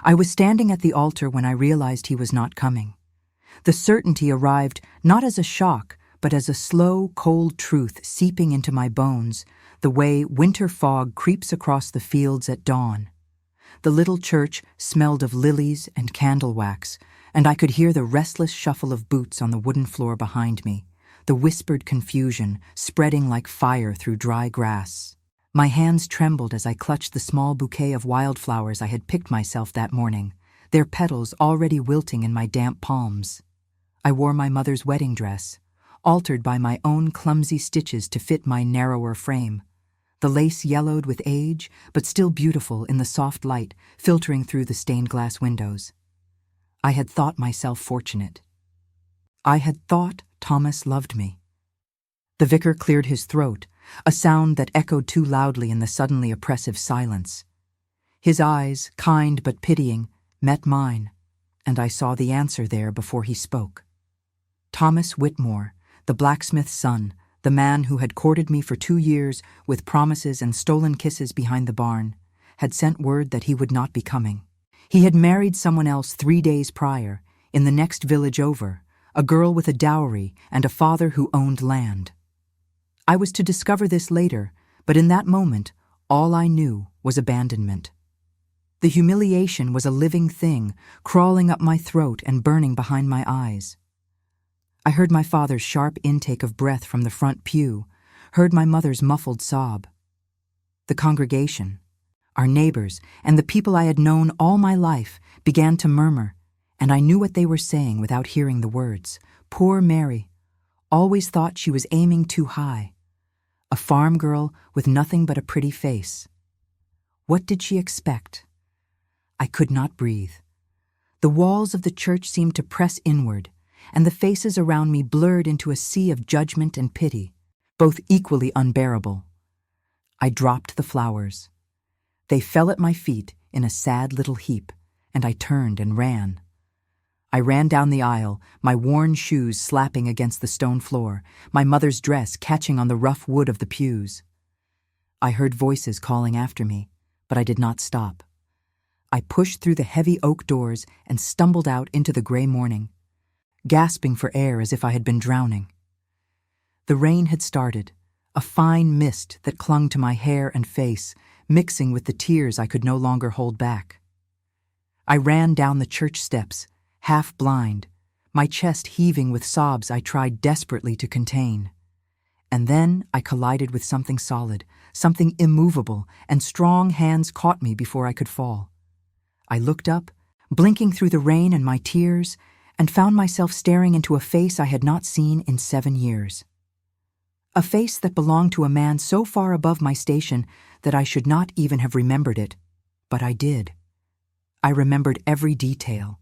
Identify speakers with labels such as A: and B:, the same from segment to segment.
A: I was standing at the altar when I realized he was not coming. The certainty arrived not as a shock, but as a slow, cold truth seeping into my bones, the way winter fog creeps across the fields at dawn. The little church smelled of lilies and candle wax, and I could hear the restless shuffle of boots on the wooden floor behind me, the whispered confusion spreading like fire through dry grass. My hands trembled as I clutched the small bouquet of wildflowers I had picked myself that morning, their petals already wilting in my damp palms. I wore my mother's wedding dress, altered by my own clumsy stitches to fit my narrower frame. The lace yellowed with age, but still beautiful in the soft light filtering through the stained glass windows. I had thought myself fortunate. I had thought Thomas loved me. The vicar cleared his throat, a sound that echoed too loudly in the suddenly oppressive silence. His eyes, kind but pitying, met mine, and I saw the answer there before he spoke. Thomas Whitmore, the blacksmith's son, the man who had courted me for 2 years with promises and stolen kisses behind the barn, had sent word that he would not be coming. He had married someone else 3 days prior, in the next village over, a girl with a dowry and a father who owned land. I was to discover this later, but in that moment, all I knew was abandonment. The humiliation was a living thing, crawling up my throat and burning behind my eyes. I heard my father's sharp intake of breath from the front pew, heard my mother's muffled sob. The congregation, our neighbors, and the people I had known all my life began to murmur, and I knew what they were saying without hearing the words. Poor Mary, always thought she was aiming too high. A farm girl with nothing but a pretty face. What did she expect? I could not breathe. The walls of the church seemed to press inward, and the faces around me blurred into a sea of judgment and pity, both equally unbearable. I dropped the flowers. They fell at my feet in a sad little heap, and I turned and ran. I ran down the aisle, my worn shoes slapping against the stone floor, my mother's dress catching on the rough wood of the pews. I heard voices calling after me, but I did not stop. I pushed through the heavy oak doors and stumbled out into the gray morning, gasping for air as if I had been drowning. The rain had started, a fine mist that clung to my hair and face, mixing with the tears I could no longer hold back. I ran down the church steps, half blind, my chest heaving with sobs I tried desperately to contain. And then I collided with something solid, something immovable, and strong hands caught me before I could fall. I looked up, blinking through the rain and my tears, and found myself staring into a face I had not seen in 7 years. A face that belonged to a man so far above my station that I should not even have remembered it, but I did. I remembered every detail.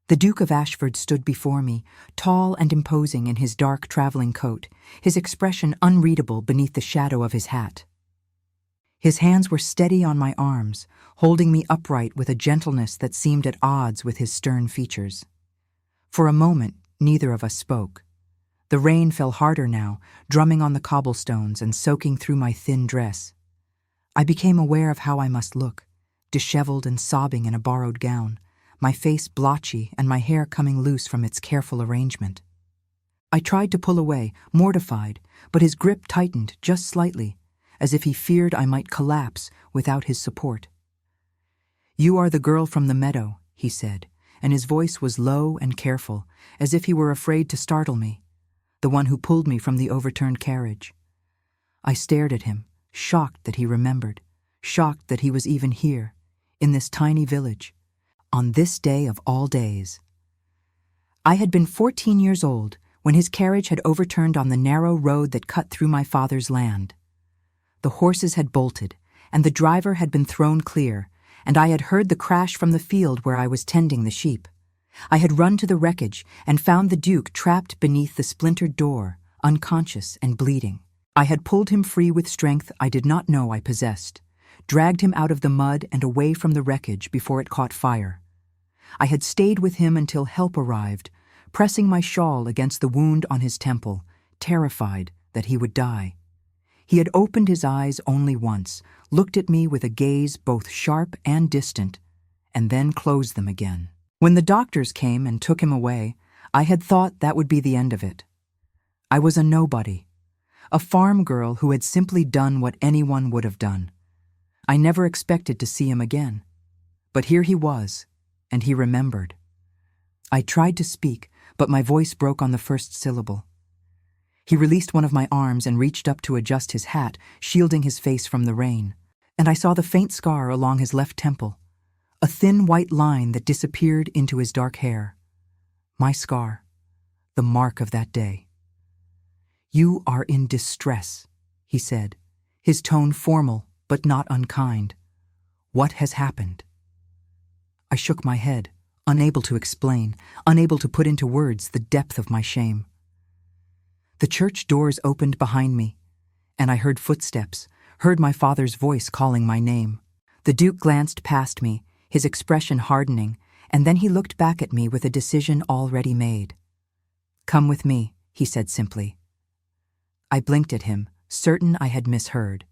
A: The Duke of Ashford stood before me, tall and imposing in his dark traveling coat, his expression unreadable beneath the shadow of his hat. His hands were steady on my arms, holding me upright with a gentleness that seemed at odds with his stern features. For a moment, neither of us spoke. The rain fell harder now, drumming on the cobblestones and soaking through my thin dress. I became aware of how I must look, disheveled and sobbing in a borrowed gown, my face blotchy and my hair coming loose from its careful arrangement. I tried to pull away, mortified, but his grip tightened just slightly, as if he feared I might collapse without his support. "You are the girl from the meadow," he said, and his voice was low and careful, as if he were afraid to startle me, "the one who pulled me from the overturned carriage." I stared at him, shocked that he remembered, shocked that he was even here, in this tiny village, on this day of all days. I had been 14 years old when his carriage had overturned on the narrow road that cut through my father's land. The horses had bolted, and the driver had been thrown clear, and I had heard the crash from the field where I was tending the sheep. I had run to the wreckage and found the Duke trapped beneath the splintered door, unconscious and bleeding. I had pulled him free with strength I did not know I possessed, dragged him out of the mud and away from the wreckage before it caught fire. I had stayed with him until help arrived, pressing my shawl against the wound on his temple, terrified that he would die. He had opened his eyes only once, looked at me with a gaze both sharp and distant, and then close them again. When the doctors came and took him away, I had thought that would be the end of it. I was a nobody, a farm girl who had simply done what anyone would have done. I never expected to see him again. But here he was, and he remembered. I tried to speak, but my voice broke on the first syllable. He released one of my arms and reached up to adjust his hat, shielding his face from the rain, and I saw the faint scar along his left temple, a thin white line that disappeared into his dark hair. My scar, the mark of that day. "You are in distress," he said, his tone formal but not unkind. "What has happened?" I shook my head, unable to explain, unable to put into words the depth of my shame. The church doors opened behind me, and I heard footsteps, heard my father's voice calling my name. The Duke glanced past me, his expression hardening, and then he looked back at me with a decision already made. "Come with me," he said simply. I blinked at him, certain I had misheard.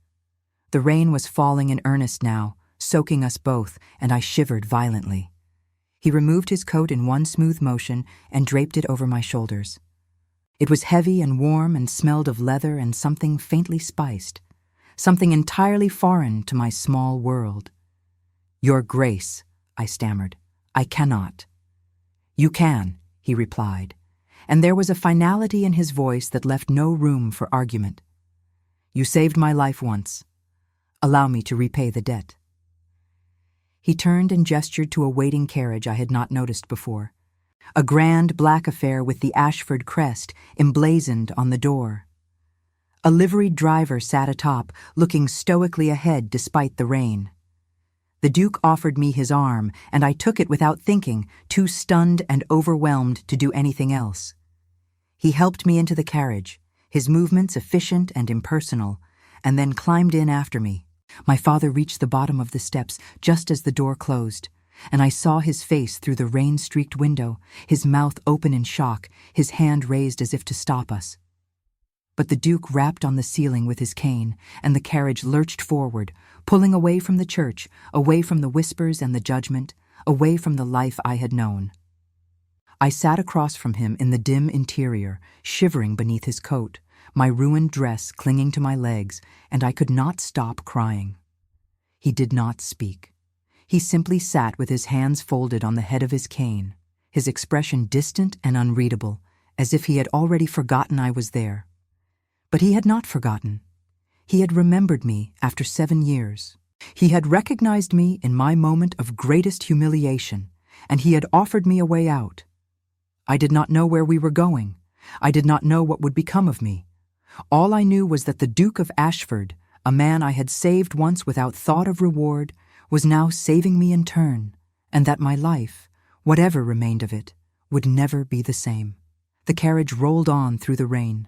A: The rain was falling in earnest now, soaking us both, and I shivered violently. He removed his coat in one smooth motion and draped it over my shoulders. It was heavy and warm and smelled of leather and something faintly spiced, something entirely foreign to my small world. "Your Grace," I stammered, "I cannot." "You can," he replied, and there was a finality in his voice that left no room for argument. "You saved my life once. Allow me to repay the debt." He turned and gestured to a waiting carriage I had not noticed before, a grand black affair with the Ashford crest emblazoned on the door. A liveried driver sat atop, looking stoically ahead despite the rain. The Duke offered me his arm, and I took it without thinking, too stunned and overwhelmed to do anything else. He helped me into the carriage, his movements efficient and impersonal, and then climbed in after me. My father reached the bottom of the steps just as the door closed, and I saw his face through the rain-streaked window, his mouth open in shock, his hand raised as if to stop us. But the Duke rapped on the ceiling with his cane, and the carriage lurched forward, pulling away from the church, away from the whispers and the judgment, away from the life I had known. I sat across from him in the dim interior, shivering beneath his coat, my ruined dress clinging to my legs, and I could not stop crying. He did not speak. He simply sat with his hands folded on the head of his cane, his expression distant and unreadable, as if he had already forgotten I was there. But he had not forgotten. He had remembered me after 7 years. He had recognized me in my moment of greatest humiliation, and he had offered me a way out. I did not know where we were going. I did not know what would become of me. All I knew was that the Duke of Ashford, a man I had saved once without thought of reward, was now saving me in turn, and that my life, whatever remained of it, would never be the same. The carriage rolled on through the rain,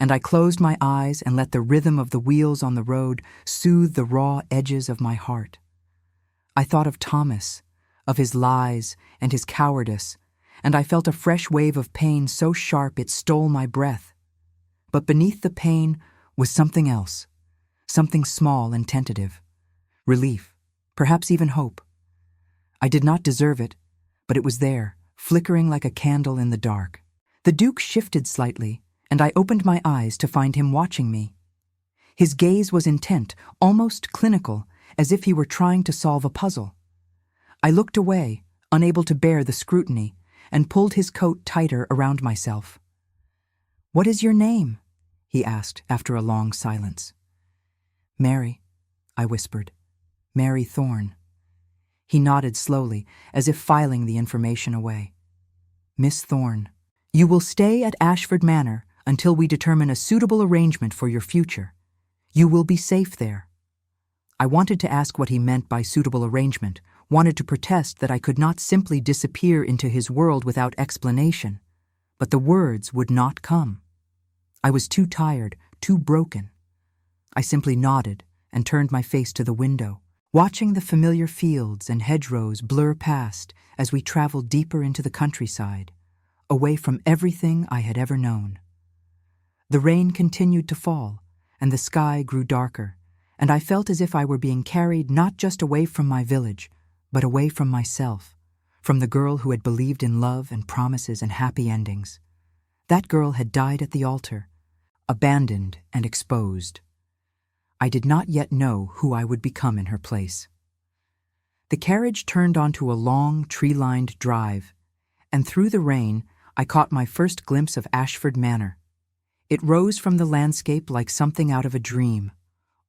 A: and I closed my eyes and let the rhythm of the wheels on the road soothe the raw edges of my heart. I thought of Thomas, of his lies and his cowardice, and I felt a fresh wave of pain so sharp it stole my breath. But beneath the pain was something else, something small and tentative. Relief, perhaps even hope. I did not deserve it, but it was there, flickering like a candle in the dark. The Duke shifted slightly, and I opened my eyes to find him watching me. His gaze was intent, almost clinical, as if he were trying to solve a puzzle. I looked away, unable to bear the scrutiny, and pulled his coat tighter around myself. "What is your name?" he asked after a long silence. "Mary," I whispered. "Mary Thorne." He nodded slowly, as if filing the information away. "Miss Thorne, you will stay at Ashford Manor until we determine a suitable arrangement for your future. You will be safe there." I wanted to ask what he meant by suitable arrangement, wanted to protest that I could not simply disappear into his world without explanation, but the words would not come. I was too tired, too broken. I simply nodded and turned my face to the window, watching the familiar fields and hedgerows blur past as we traveled deeper into the countryside, away from everything I had ever known. The rain continued to fall, and the sky grew darker, and I felt as if I were being carried not just away from my village, but away from myself, from the girl who had believed in love and promises and happy endings. That girl had died at the altar, abandoned and exposed. I did not yet know who I would become in her place. The carriage turned onto a long, tree-lined drive, and through the rain I caught my first glimpse of Ashford Manor. It rose from the landscape like something out of a dream,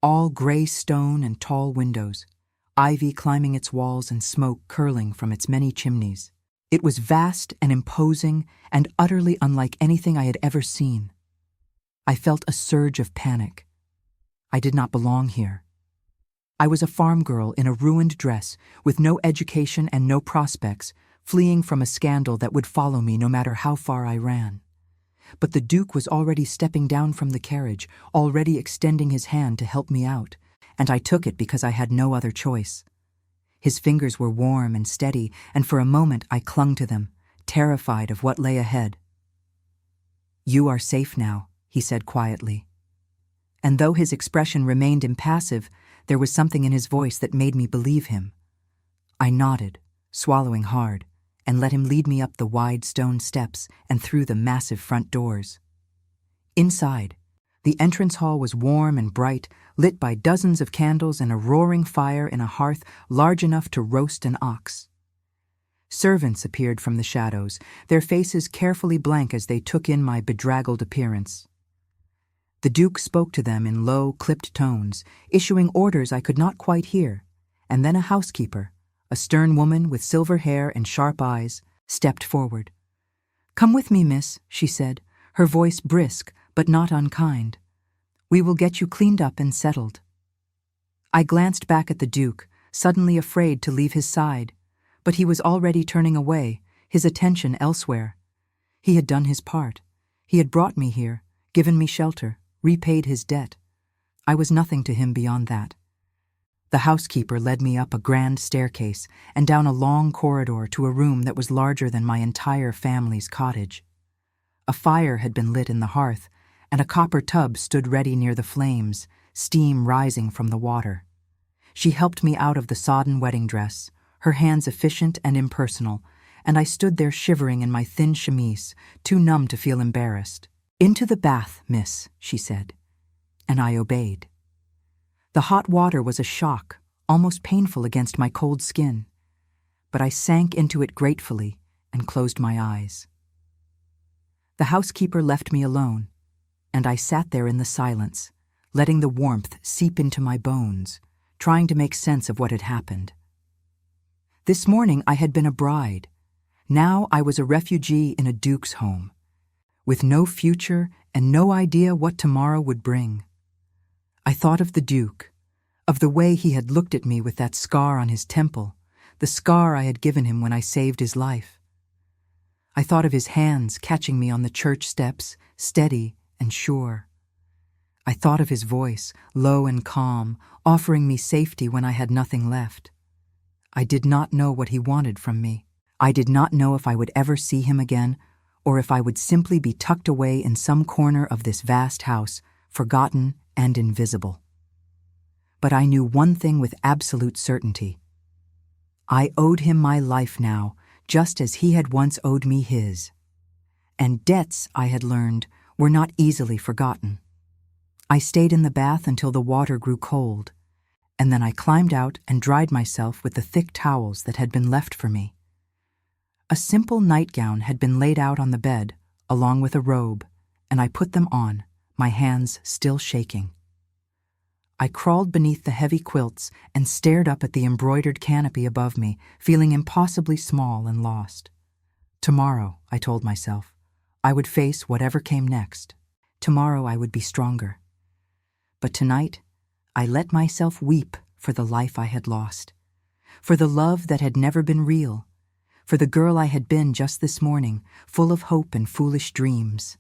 A: all gray stone and tall windows, ivy climbing its walls and smoke curling from its many chimneys. It was vast and imposing and utterly unlike anything I had ever seen. I felt a surge of panic. I did not belong here. I was a farm girl in a ruined dress, with no education and no prospects, fleeing from a scandal that would follow me no matter how far I ran. But the Duke was already stepping down from the carriage, already extending his hand to help me out, and I took it because I had no other choice. His fingers were warm and steady, and for a moment I clung to them, terrified of what lay ahead. "You are safe now," he said quietly. And though his expression remained impassive, there was something in his voice that made me believe him. I nodded, swallowing hard, and let him lead me up the wide stone steps and through the massive front doors. Inside, the entrance hall was warm and bright, lit by dozens of candles and a roaring fire in a hearth large enough to roast an ox. Servants appeared from the shadows, their faces carefully blank as they took in my bedraggled appearance. The Duke spoke to them in low, clipped tones, issuing orders I could not quite hear, and then a housekeeper, a stern woman with silver hair and sharp eyes, stepped forward. "Come with me, miss," she said, her voice brisk but not unkind. "We will get you cleaned up and settled." I glanced back at the Duke, suddenly afraid to leave his side, but he was already turning away, his attention elsewhere. He had done his part. He had brought me here, given me shelter, repaid his debt. I was nothing to him beyond that. The housekeeper led me up a grand staircase and down a long corridor to a room that was larger than my entire family's cottage. A fire had been lit in the hearth, and a copper tub stood ready near the flames, steam rising from the water. She helped me out of the sodden wedding dress, her hands efficient and impersonal, and I stood there shivering in my thin chemise, too numb to feel embarrassed. "Into the bath, miss," she said, and I obeyed. The hot water was a shock, almost painful against my cold skin, but I sank into it gratefully and closed my eyes. The housekeeper left me alone, and I sat there in the silence, letting the warmth seep into my bones, trying to make sense of what had happened. This morning I had been a bride. Now I was a refugee in a duke's home, with no future and no idea what tomorrow would bring. I thought of the Duke, of the way he had looked at me with that scar on his temple, the scar I had given him when I saved his life. I thought of his hands catching me on the church steps, steady and sure. I thought of his voice, low and calm, offering me safety when I had nothing left. I did not know what he wanted from me. I did not know if I would ever see him again, or if I would simply be tucked away in some corner of this vast house, forgotten and invisible. But I knew one thing with absolute certainty. I owed him my life now, just as he had once owed me his. And debts, I had learned, were not easily forgotten. I stayed in the bath until the water grew cold, and then I climbed out and dried myself with the thick towels that had been left for me. A simple nightgown had been laid out on the bed, along with a robe, and I put them on, my hands still shaking. I crawled beneath the heavy quilts and stared up at the embroidered canopy above me, feeling impossibly small and lost. Tomorrow, I told myself, I would face whatever came next. Tomorrow I would be stronger. But tonight, I let myself weep for the life I had lost, for the love that had never been real, for the girl I had been just this morning, full of hope and foolish dreams.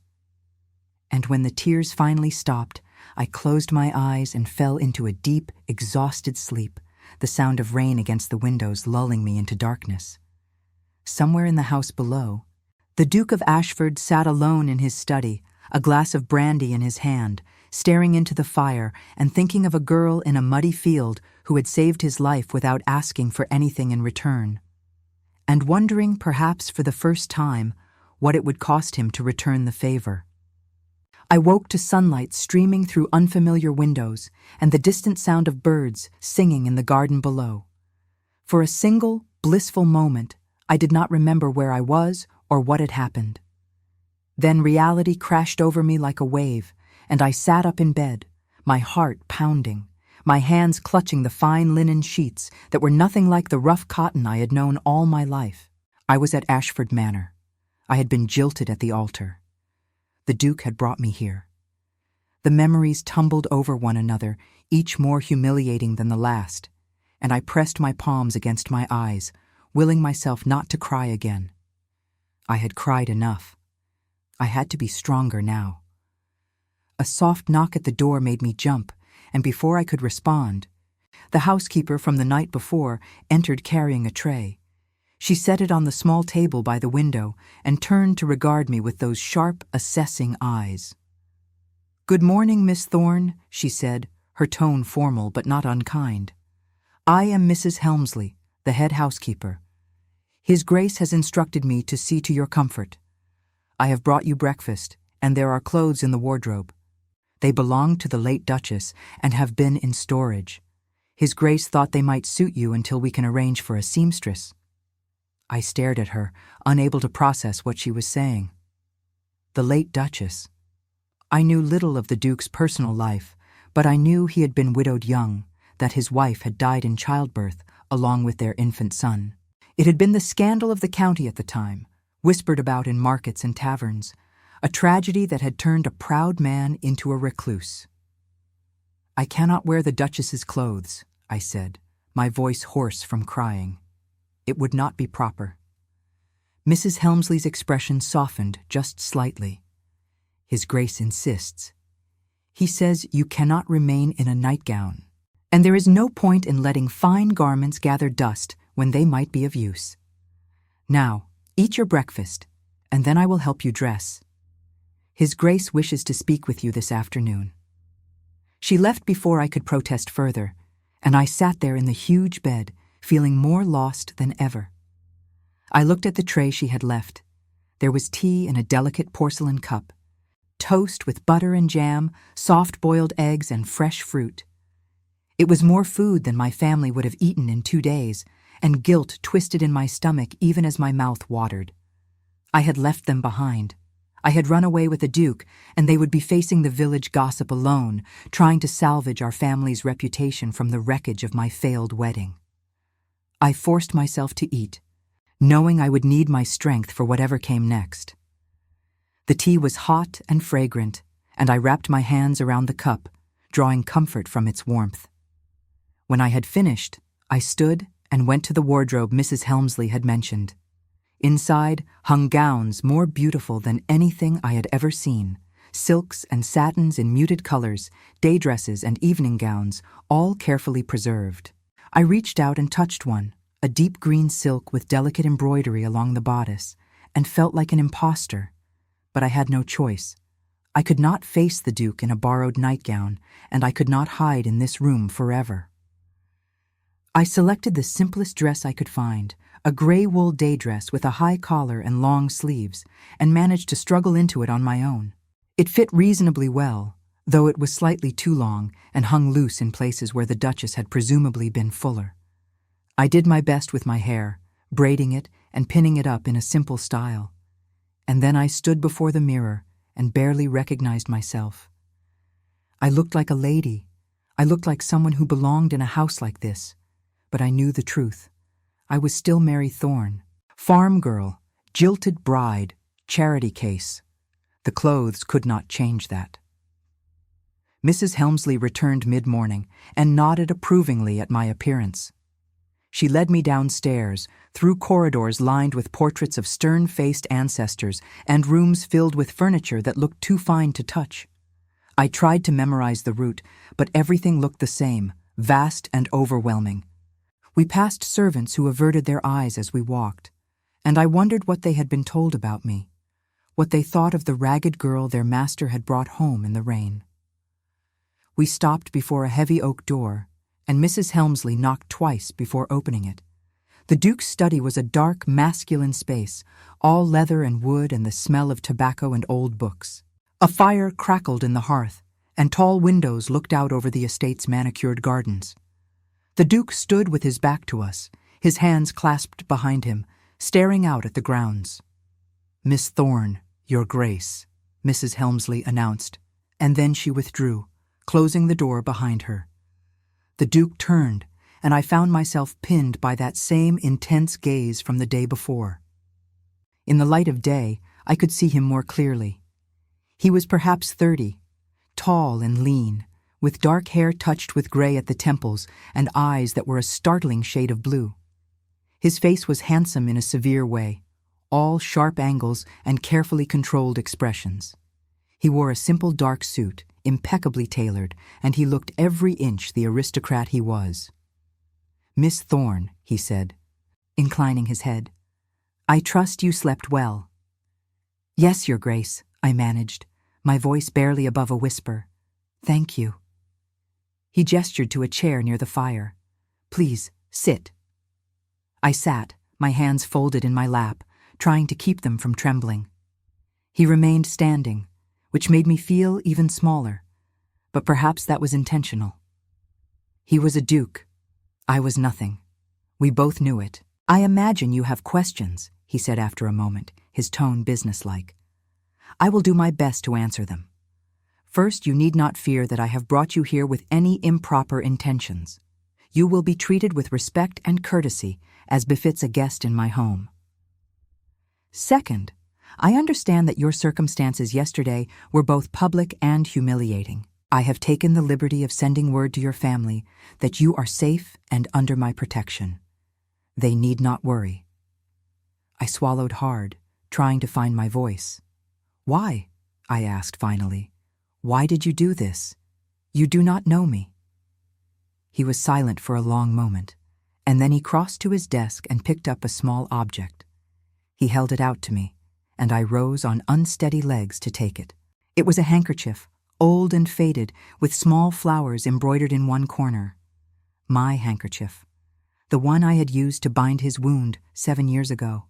A: And when the tears finally stopped, I closed my eyes and fell into a deep, exhausted sleep, the sound of rain against the windows lulling me into darkness. Somewhere in the house below, the Duke of Ashford sat alone in his study, a glass of brandy in his hand, staring into the fire and thinking of a girl in a muddy field who had saved his life without asking for anything in return, and wondering, perhaps for the first time, what it would cost him to return the favor. I woke to sunlight streaming through unfamiliar windows and the distant sound of birds singing in the garden below. For a single, blissful moment, I did not remember where I was or what had happened. Then reality crashed over me like a wave, and I sat up in bed, my heart pounding, my hands clutching the fine linen sheets that were nothing like the rough cotton I had known all my life. I was at Ashford Manor. I had been jilted at the altar. The Duke had brought me here. The memories tumbled over one another, each more humiliating than the last, and I pressed my palms against my eyes, willing myself not to cry again. I had cried enough. I had to be stronger now. A soft knock at the door made me jump, and before I could respond, the housekeeper from the night before entered carrying a tray. She set it on the small table by the window and turned to regard me with those sharp, assessing eyes. "Good morning, Miss Thorne," she said, her tone formal but not unkind. "I am Mrs. Helmsley, the head housekeeper. His Grace has instructed me to see to your comfort. I have brought you breakfast, and there are clothes in the wardrobe. They belong to the late Duchess and have been in storage. His Grace thought they might suit you until we can arrange for a seamstress." I stared at her, unable to process what she was saying. The late Duchess. I knew little of the Duke's personal life, but I knew he had been widowed young, that his wife had died in childbirth along with their infant son. It had been the scandal of the county at the time, whispered about in markets and taverns, a tragedy that had turned a proud man into a recluse. "I cannot wear the Duchess's clothes," I said, my voice hoarse from crying. "It would not be proper." Mrs. Helmsley's expression softened just slightly. "His Grace insists. He says you cannot remain in a nightgown, and there is no point in letting fine garments gather dust when they might be of use. Now, eat your breakfast, and then I will help you dress. His Grace wishes to speak with you this afternoon." She left before I could protest further, and I sat there in the huge bed, feeling more lost than ever. I looked at the tray she had left. There was tea in a delicate porcelain cup, toast with butter and jam, soft-boiled eggs, and fresh fruit. It was more food than my family would have eaten in 2 days, and guilt twisted in my stomach even as my mouth watered. I had left them behind. I had run away with the Duke, and they would be facing the village gossip alone, trying to salvage our family's reputation from the wreckage of my failed wedding. I forced myself to eat, knowing I would need my strength for whatever came next. The tea was hot and fragrant, and I wrapped my hands around the cup, drawing comfort from its warmth. When I had finished, I stood and went to the wardrobe Mrs. Helmsley had mentioned. Inside hung gowns more beautiful than anything I had ever seen, silks and satins in muted colors, day dresses and evening gowns, all carefully preserved. I reached out and touched one, a deep green silk with delicate embroidery along the bodice, and felt like an imposter. But I had no choice. I could not face the Duke in a borrowed nightgown, and I could not hide in this room forever. I selected the simplest dress I could find, a gray wool day dress with a high collar and long sleeves, and managed to struggle into it on my own. It fit reasonably well, though it was slightly too long and hung loose in places where the Duchess had presumably been fuller. I did my best with my hair, braiding it and pinning it up in a simple style. And then I stood before the mirror and barely recognized myself. I looked like a lady. I looked like someone who belonged in a house like this. But I knew the truth. I was still Mary Thorne, farm girl, jilted bride, charity case. The clothes could not change that. Mrs. Helmsley returned mid-morning and nodded approvingly at my appearance. She led me downstairs, through corridors lined with portraits of stern-faced ancestors and rooms filled with furniture that looked too fine to touch. I tried to memorize the route, but everything looked the same, vast and overwhelming. We passed servants who averted their eyes as we walked, and I wondered what they had been told about me, what they thought of the ragged girl their master had brought home in the rain. We stopped before a heavy oak door, and Mrs. Helmsley knocked twice before opening it. The Duke's study was a dark, masculine space, all leather and wood and the smell of tobacco and old books. A fire crackled in the hearth, and tall windows looked out over the estate's manicured gardens. The Duke stood with his back to us, his hands clasped behind him, staring out at the grounds. "Miss Thorne, Your Grace," Mrs. Helmsley announced, and then she withdrew, closing the door behind her. The Duke turned, and I found myself pinned by that same intense gaze from the day before. In the light of day, I could see him more clearly. He was perhaps 30, tall and lean, with dark hair touched with gray at the temples and eyes that were a startling shade of blue. His face was handsome in a severe way, all sharp angles and carefully controlled expressions. He wore a simple dark suit, impeccably tailored, and he looked every inch the aristocrat he was. "Miss Thorne," he said, inclining his head, "I trust you slept well." "Yes, Your Grace," I managed, my voice barely above a whisper. "Thank you." He gestured to a chair near the fire. "Please, sit." I sat, my hands folded in my lap, trying to keep them from trembling. He remained standing, which made me feel even smaller, but perhaps that was intentional. He was a duke. I was nothing. We both knew it. "I imagine you have questions," he said after a moment, his tone businesslike. "I will do my best to answer them. First, you need not fear that I have brought you here with any improper intentions. You will be treated with respect and courtesy, as befits a guest in my home. Second, I understand that your circumstances yesterday were both public and humiliating. I have taken the liberty of sending word to your family that you are safe and under my protection. They need not worry." I swallowed hard, trying to find my voice. "Why?" I asked finally. "Why did you do this? You do not know me." He was silent for a long moment, and then he crossed to his desk and picked up a small object. He held it out to me, and I rose on unsteady legs to take it. It was a handkerchief, old and faded, with small flowers embroidered in one corner. My handkerchief, the one I had used to bind his wound 7 years ago.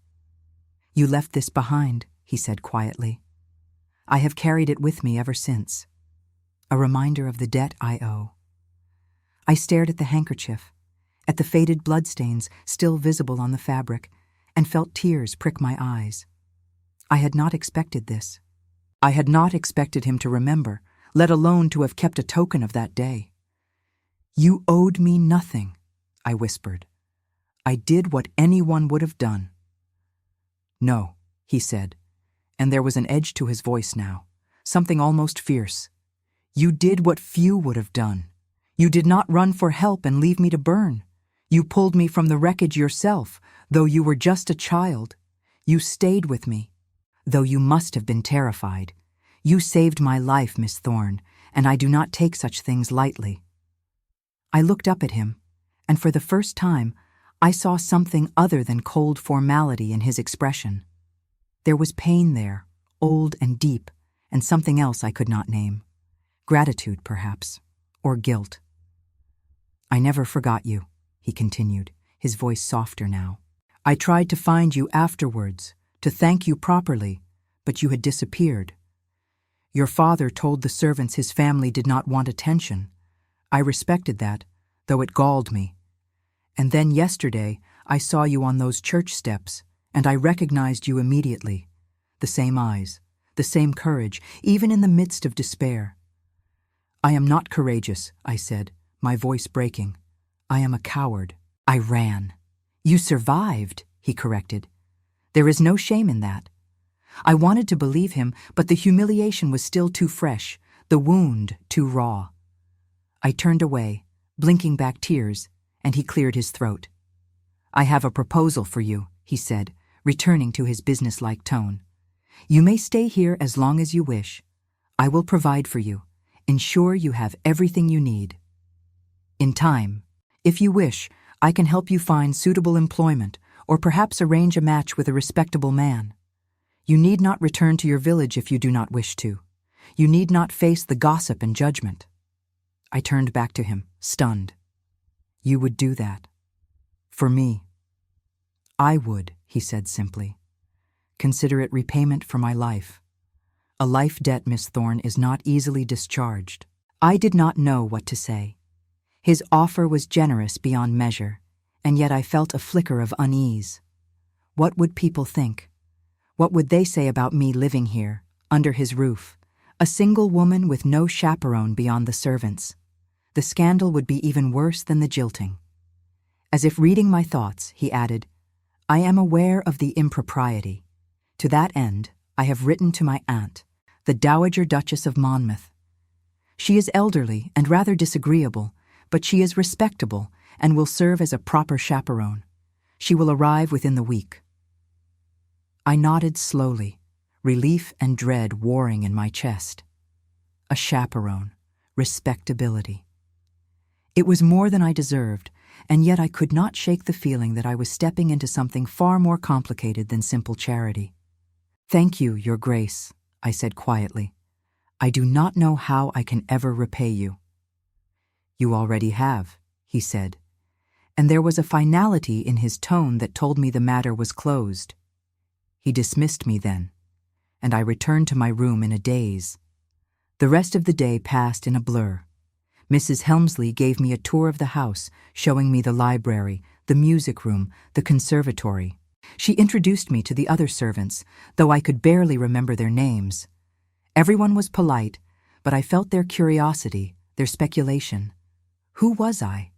A: "You left this behind," he said quietly. "I have carried it with me ever since. A reminder of the debt I owe." I stared at the handkerchief, at the faded bloodstains still visible on the fabric, and felt tears prick my eyes. I had not expected this. I had not expected him to remember, let alone to have kept a token of that day. "You owed me nothing," I whispered. "I did what anyone would have done." "No," he said, and there was an edge to his voice now, something almost fierce. "You did what few would have done. You did not run for help and leave me to burn. You pulled me from the wreckage yourself, though you were just a child. You stayed with me, though you must have been terrified. You saved my life, Miss Thorne, and I do not take such things lightly." I looked up at him, and for the first time, I saw something other than cold formality in his expression. There was pain there, old and deep, and something else I could not name. Gratitude, perhaps, or guilt. "I never forgot you," he continued, his voice softer now. "I tried to find you afterwards, to thank you properly, but you had disappeared. Your father told the servants his family did not want attention. I respected that, though it galled me. And then yesterday I saw you on those church steps, and I recognized you immediately. The same eyes, the same courage, even in the midst of despair. I am not courageous," I said, my voice breaking. "I am a coward. I ran." "You survived," he corrected. "There is no shame in that." I wanted to believe him, but the humiliation was still too fresh, the wound too raw. I turned away, blinking back tears, and he cleared his throat. "I have a proposal for you," he said, returning to his businesslike tone. "You may stay here as long as you wish. I will provide for you, ensure you have everything you need. In time, if you wish, I can help you find suitable employment, or perhaps arrange a match with a respectable man. You need not return to your village if you do not wish to. You need not face the gossip and judgment." I turned back to him, stunned. You would do that. For me. I would, he said simply. Consider it repayment for my life. A life debt, Miss Thorne, is not easily discharged. I did not know what to say. His offer was generous beyond measure, and yet I felt a flicker of unease. What would people think? What would they say about me living here, under his roof, a single woman with no chaperone beyond the servants? The scandal would be even worse than the jilting. As if reading my thoughts, he added, I am aware of the impropriety. To that end, I have written to my aunt, the Dowager Duchess of Monmouth. She is elderly and rather disagreeable, but she is respectable and will serve as a proper chaperone. She will arrive within the week. I nodded slowly, relief and dread warring in my chest. A chaperone, respectability. It was more than I deserved, and yet I could not shake the feeling that I was stepping into something far more complicated than simple charity. Thank you, Your Grace, I said quietly. I do not know how I can ever repay you. You already have, he said, and there was a finality in his tone that told me the matter was closed. He dismissed me then, and I returned to my room in a daze. The rest of the day passed in a blur. Mrs. Helmsley gave me a tour of the house, showing me the library, the music room, the conservatory. She introduced me to the other servants, though I could barely remember their names. Everyone was polite, but I felt their curiosity, their speculation. Who was I?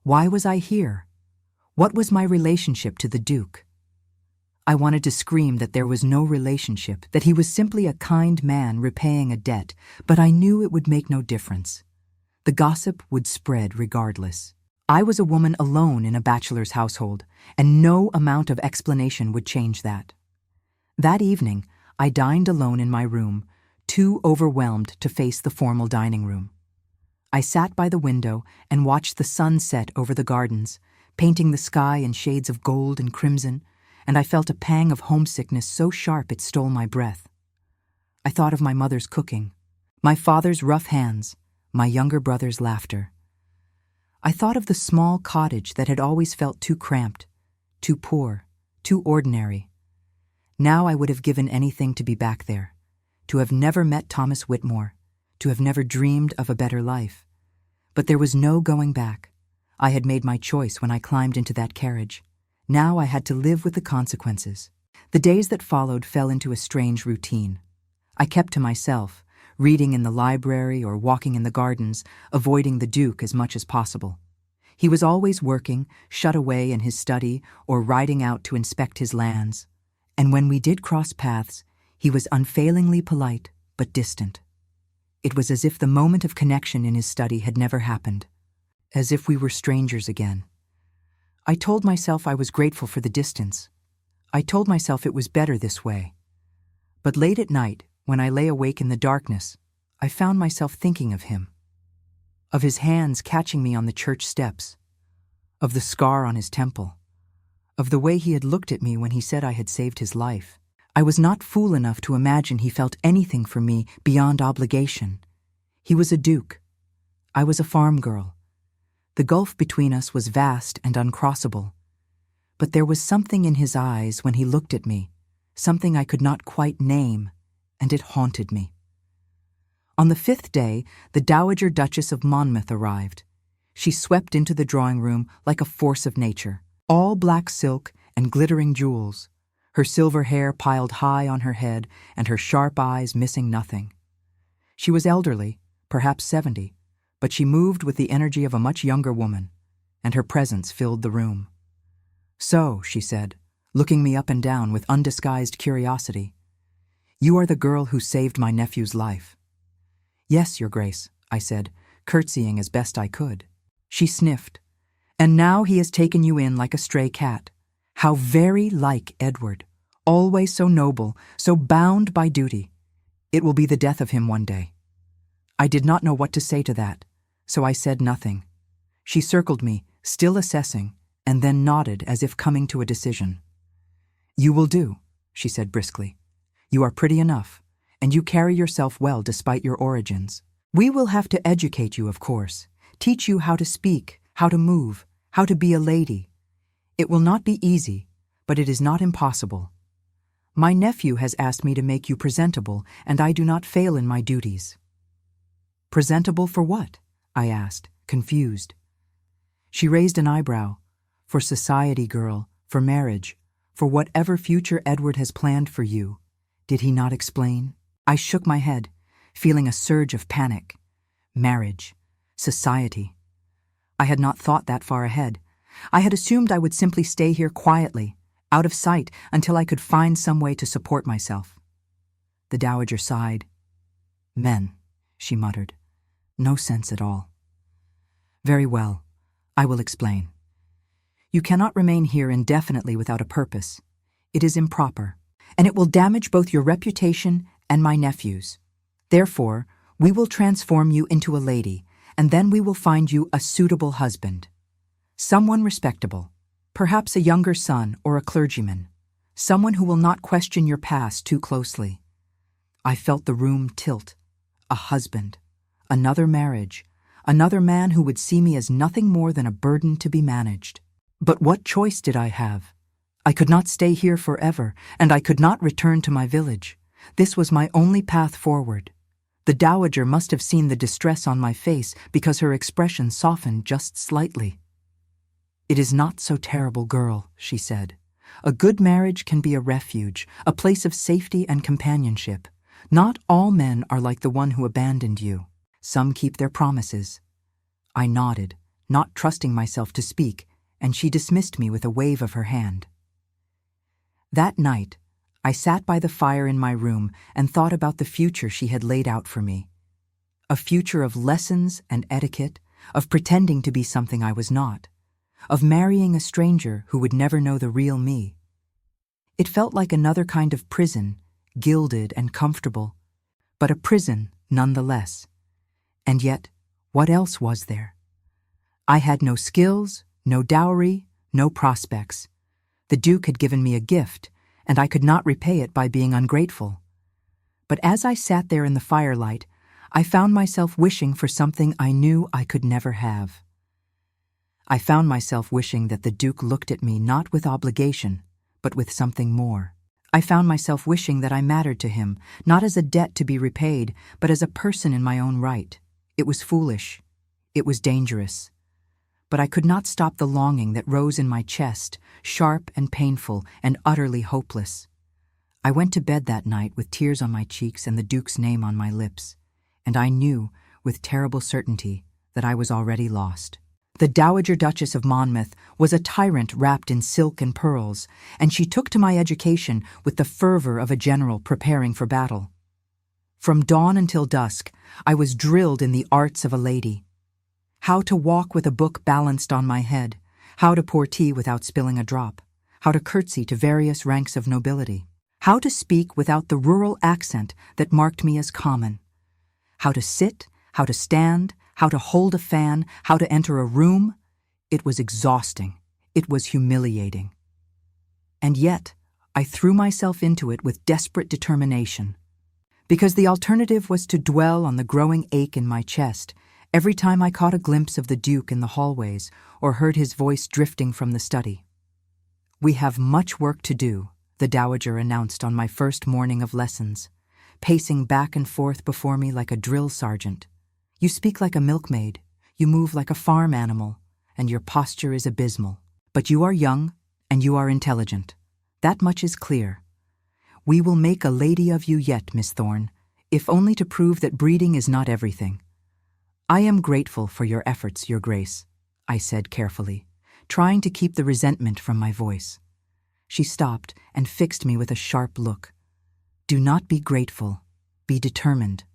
A: Why was I here? What was my relationship to the Duke? I wanted to scream that there was no relationship, that he was simply a kind man repaying a debt, but I knew it would make no difference. The gossip would spread regardless. I was a woman alone in a bachelor's household, and no amount of explanation would change that. That evening, I dined alone in my room, too overwhelmed to face the formal dining room. I sat by the window and watched the sun set over the gardens, painting the sky in shades of gold and crimson, and I felt a pang of homesickness so sharp it stole my breath. I thought of my mother's cooking, my father's rough hands, my younger brother's laughter. I thought of the small cottage that had always felt too cramped, too poor, too ordinary. Now I would have given anything to be back there, to have never met Thomas Whitmore, to have never dreamed of a better life. But there was no going back. I had made my choice when I climbed into that carriage. Now I had to live with the consequences. The days that followed fell into a strange routine. I kept to myself, reading in the library or walking in the gardens, avoiding the Duke as much as possible. He was always working, shut away in his study, or riding out to inspect his lands. And when we did cross paths, he was unfailingly polite, but distant. It was as if the moment of connection in his study had never happened, as if we were strangers again. I told myself I was grateful for the distance. I told myself it was better this way. But late at night, when I lay awake in the darkness, I found myself thinking of him, of his hands catching me on the church steps, of the scar on his temple, of the way he had looked at me when he said I had saved his life. I was not fool enough to imagine he felt anything for me beyond obligation. He was a duke. I was a farm girl. The gulf between us was vast and uncrossable. But there was something in his eyes when he looked at me, something I could not quite name, and it haunted me. On the 5th day, the Dowager Duchess of Monmouth arrived. She swept into the drawing room like a force of nature, all black silk and glittering jewels, her silver hair piled high on her head and her sharp eyes missing nothing. She was elderly, perhaps 70, but she moved with the energy of a much younger woman, and her presence filled the room. So, she said, looking me up and down with undisguised curiosity, you are the girl who saved my nephew's life. Yes, Your Grace, I said, curtsying as best I could. She sniffed. And now he has taken you in like a stray cat. How very like Edward, always so noble, so bound by duty. It will be the death of him one day. I did not know what to say to that, so I said nothing. She circled me, still assessing, and then nodded as if coming to a decision. You will do, she said briskly. You are pretty enough, and you carry yourself well despite your origins. We will have to educate you, of course, teach you how to speak, how to move, how to be a lady. It will not be easy, but it is not impossible. My nephew has asked me to make you presentable, and I do not fail in my duties." "Presentable for what?" I asked, confused. She raised an eyebrow. "For society, girl, for marriage, for whatever future Edward has planned for you. Did he not explain?" I shook my head, feeling a surge of panic. Marriage, society. I had not thought that far ahead. I had assumed I would simply stay here quietly, out of sight, until I could find some way to support myself. The dowager sighed. "Men," she muttered. "No sense at all." "Very well, I will explain. You cannot remain here indefinitely without a purpose. It is improper, and it will damage both your reputation and my nephew's. Therefore, we will transform you into a lady, and then we will find you a suitable husband. Someone respectable, perhaps a younger son or a clergyman, someone who will not question your past too closely." I felt the room tilt. A husband, another marriage, another man who would see me as nothing more than a burden to be managed. But what choice did I have? I could not stay here forever, and I could not return to my village. This was my only path forward. The dowager must have seen the distress on my face because her expression softened just slightly. "It is not so terrible, girl," she said. "A good marriage can be a refuge, a place of safety and companionship. Not all men are like the one who abandoned you. Some keep their promises." I nodded, not trusting myself to speak, and she dismissed me with a wave of her hand. That night, I sat by the fire in my room and thought about the future she had laid out for me. A future of lessons and etiquette, of pretending to be something I was not, of marrying a stranger who would never know the real me. It felt like another kind of prison, gilded and comfortable, but a prison nonetheless. And yet, what else was there? I had no skills, no dowry, no prospects. The Duke had given me a gift, and I could not repay it by being ungrateful. But as I sat there in the firelight, I found myself wishing for something I knew I could never have. I found myself wishing that the Duke looked at me not with obligation, but with something more. I found myself wishing that I mattered to him, not as a debt to be repaid, but as a person in my own right. It was foolish. It was dangerous. But I could not stop the longing that rose in my chest, sharp and painful and utterly hopeless. I went to bed that night with tears on my cheeks and the Duke's name on my lips, and I knew, with terrible certainty, that I was already lost. The Dowager Duchess of Monmouth was a tyrant wrapped in silk and pearls, and she took to my education with the fervor of a general preparing for battle. From dawn until dusk, I was drilled in the arts of a lady. How to walk with a book balanced on my head, how to pour tea without spilling a drop, how to curtsy to various ranks of nobility, how to speak without the rural accent that marked me as common, how to sit, how to stand, how to hold a fan, how to enter a room. It was exhausting. It was humiliating. And yet, I threw myself into it with desperate determination. Because the alternative was to dwell on the growing ache in my chest every time I caught a glimpse of the Duke in the hallways or heard his voice drifting from the study. "We have much work to do," the Dowager announced on my first morning of lessons, pacing back and forth before me like a drill sergeant. "You speak like a milkmaid, you move like a farm animal, and your posture is abysmal. But you are young, and you are intelligent. That much is clear. We will make a lady of you yet, Miss Thorne, if only to prove that breeding is not everything. I am grateful for your efforts, Your Grace," I said carefully, trying to keep the resentment from my voice. She stopped and fixed me with a sharp look. "Do not be grateful. Be determined.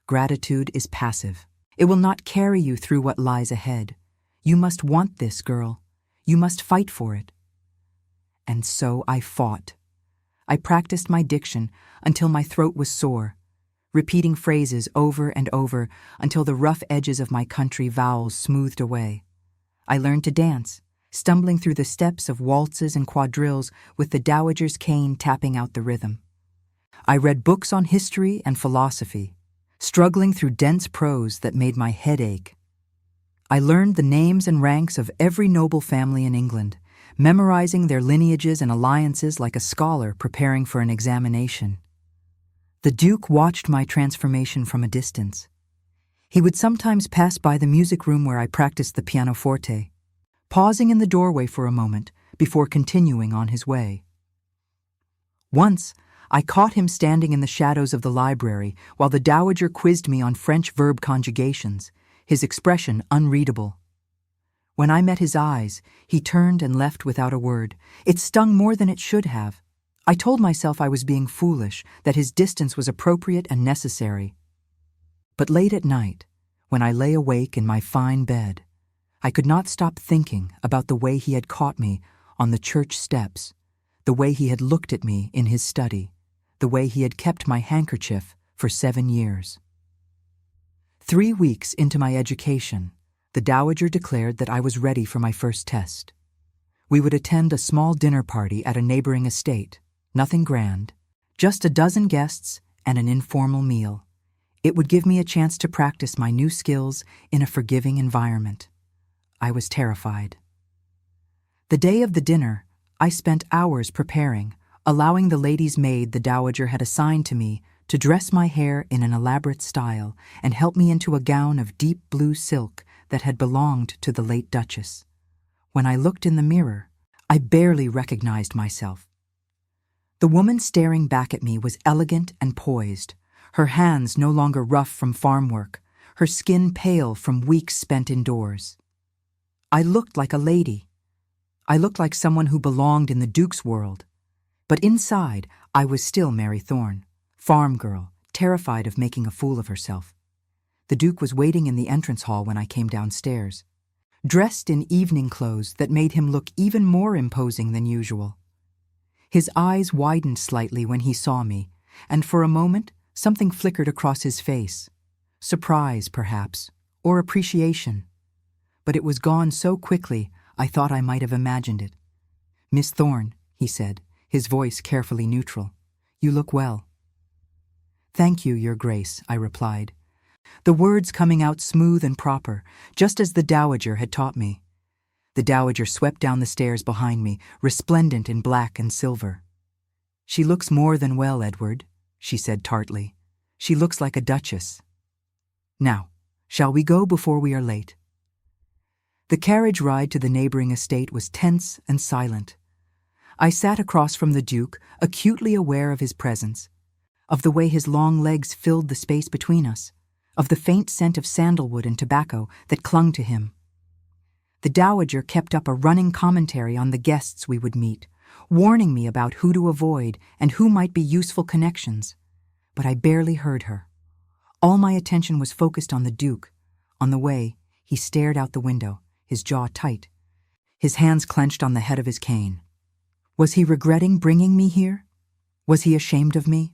A: Gratitude is passive. It will not carry you through what lies ahead. You must want this, girl. You must fight for it." And so I fought. I practiced my diction until my throat was sore, repeating phrases over and over until the rough edges of my country vowels smoothed away. I learned to dance, stumbling through the steps of waltzes and quadrilles with the dowager's cane tapping out the rhythm. I read books on history and philosophy, struggling through dense prose that made my head ache. I learned the names and ranks of every noble family in England, memorizing their lineages and alliances like a scholar preparing for an examination. The Duke watched my transformation from a distance. He would sometimes pass by the music room where I practiced the pianoforte, pausing in the doorway for a moment before continuing on his way. Once, I caught him standing in the shadows of the library while the Dowager quizzed me on French verb conjugations, his expression unreadable. When I met his eyes, he turned and left without a word. It stung more than it should have. I told myself I was being foolish, that his distance was appropriate and necessary. But late at night, when I lay awake in my fine bed, I could not stop thinking about the way he had caught me on the church steps, the way he had looked at me in his study, the way he had kept my handkerchief for 7 years. 3 weeks into my education, the Dowager declared that I was ready for my first test. We would attend a small dinner party at a neighboring estate, nothing grand, just a dozen guests and an informal meal. It would give me a chance to practice my new skills in a forgiving environment. I was terrified. The day of the dinner, I spent hours preparing, allowing the lady's maid the Dowager had assigned to me to dress my hair in an elaborate style and help me into a gown of deep blue silk that had belonged to the late Duchess. When I looked in the mirror, I barely recognized myself. The woman staring back at me was elegant and poised, her hands no longer rough from farm work, her skin pale from weeks spent indoors. I looked like a lady. I looked like someone who belonged in the Duke's world. But inside, I was still Mary Thorne, farm girl, terrified of making a fool of herself. The Duke was waiting in the entrance hall when I came downstairs, dressed in evening clothes that made him look even more imposing than usual. His eyes widened slightly when he saw me, and for a moment, something flickered across his face. Surprise, perhaps, or appreciation. But it was gone so quickly, I thought I might have imagined it. "Miss Thorne," he said, his voice carefully neutral, "you look well." "Thank you, Your Grace," I replied, the words coming out smooth and proper, just as the Dowager had taught me. The Dowager swept down the stairs behind me, resplendent in black and silver. "She looks more than well, Edward," she said tartly. "She looks like a duchess. Now, shall we go before we are late?" The carriage ride to the neighboring estate was tense and silent. I sat across from the Duke, acutely aware of his presence, of the way his long legs filled the space between us, of the faint scent of sandalwood and tobacco that clung to him. The Dowager kept up a running commentary on the guests we would meet, warning me about who to avoid and who might be useful connections. But I barely heard her. All my attention was focused on the Duke. On the way, he stared out the window, his jaw tight, his hands clenched on the head of his cane. Was he regretting bringing me here? Was he ashamed of me?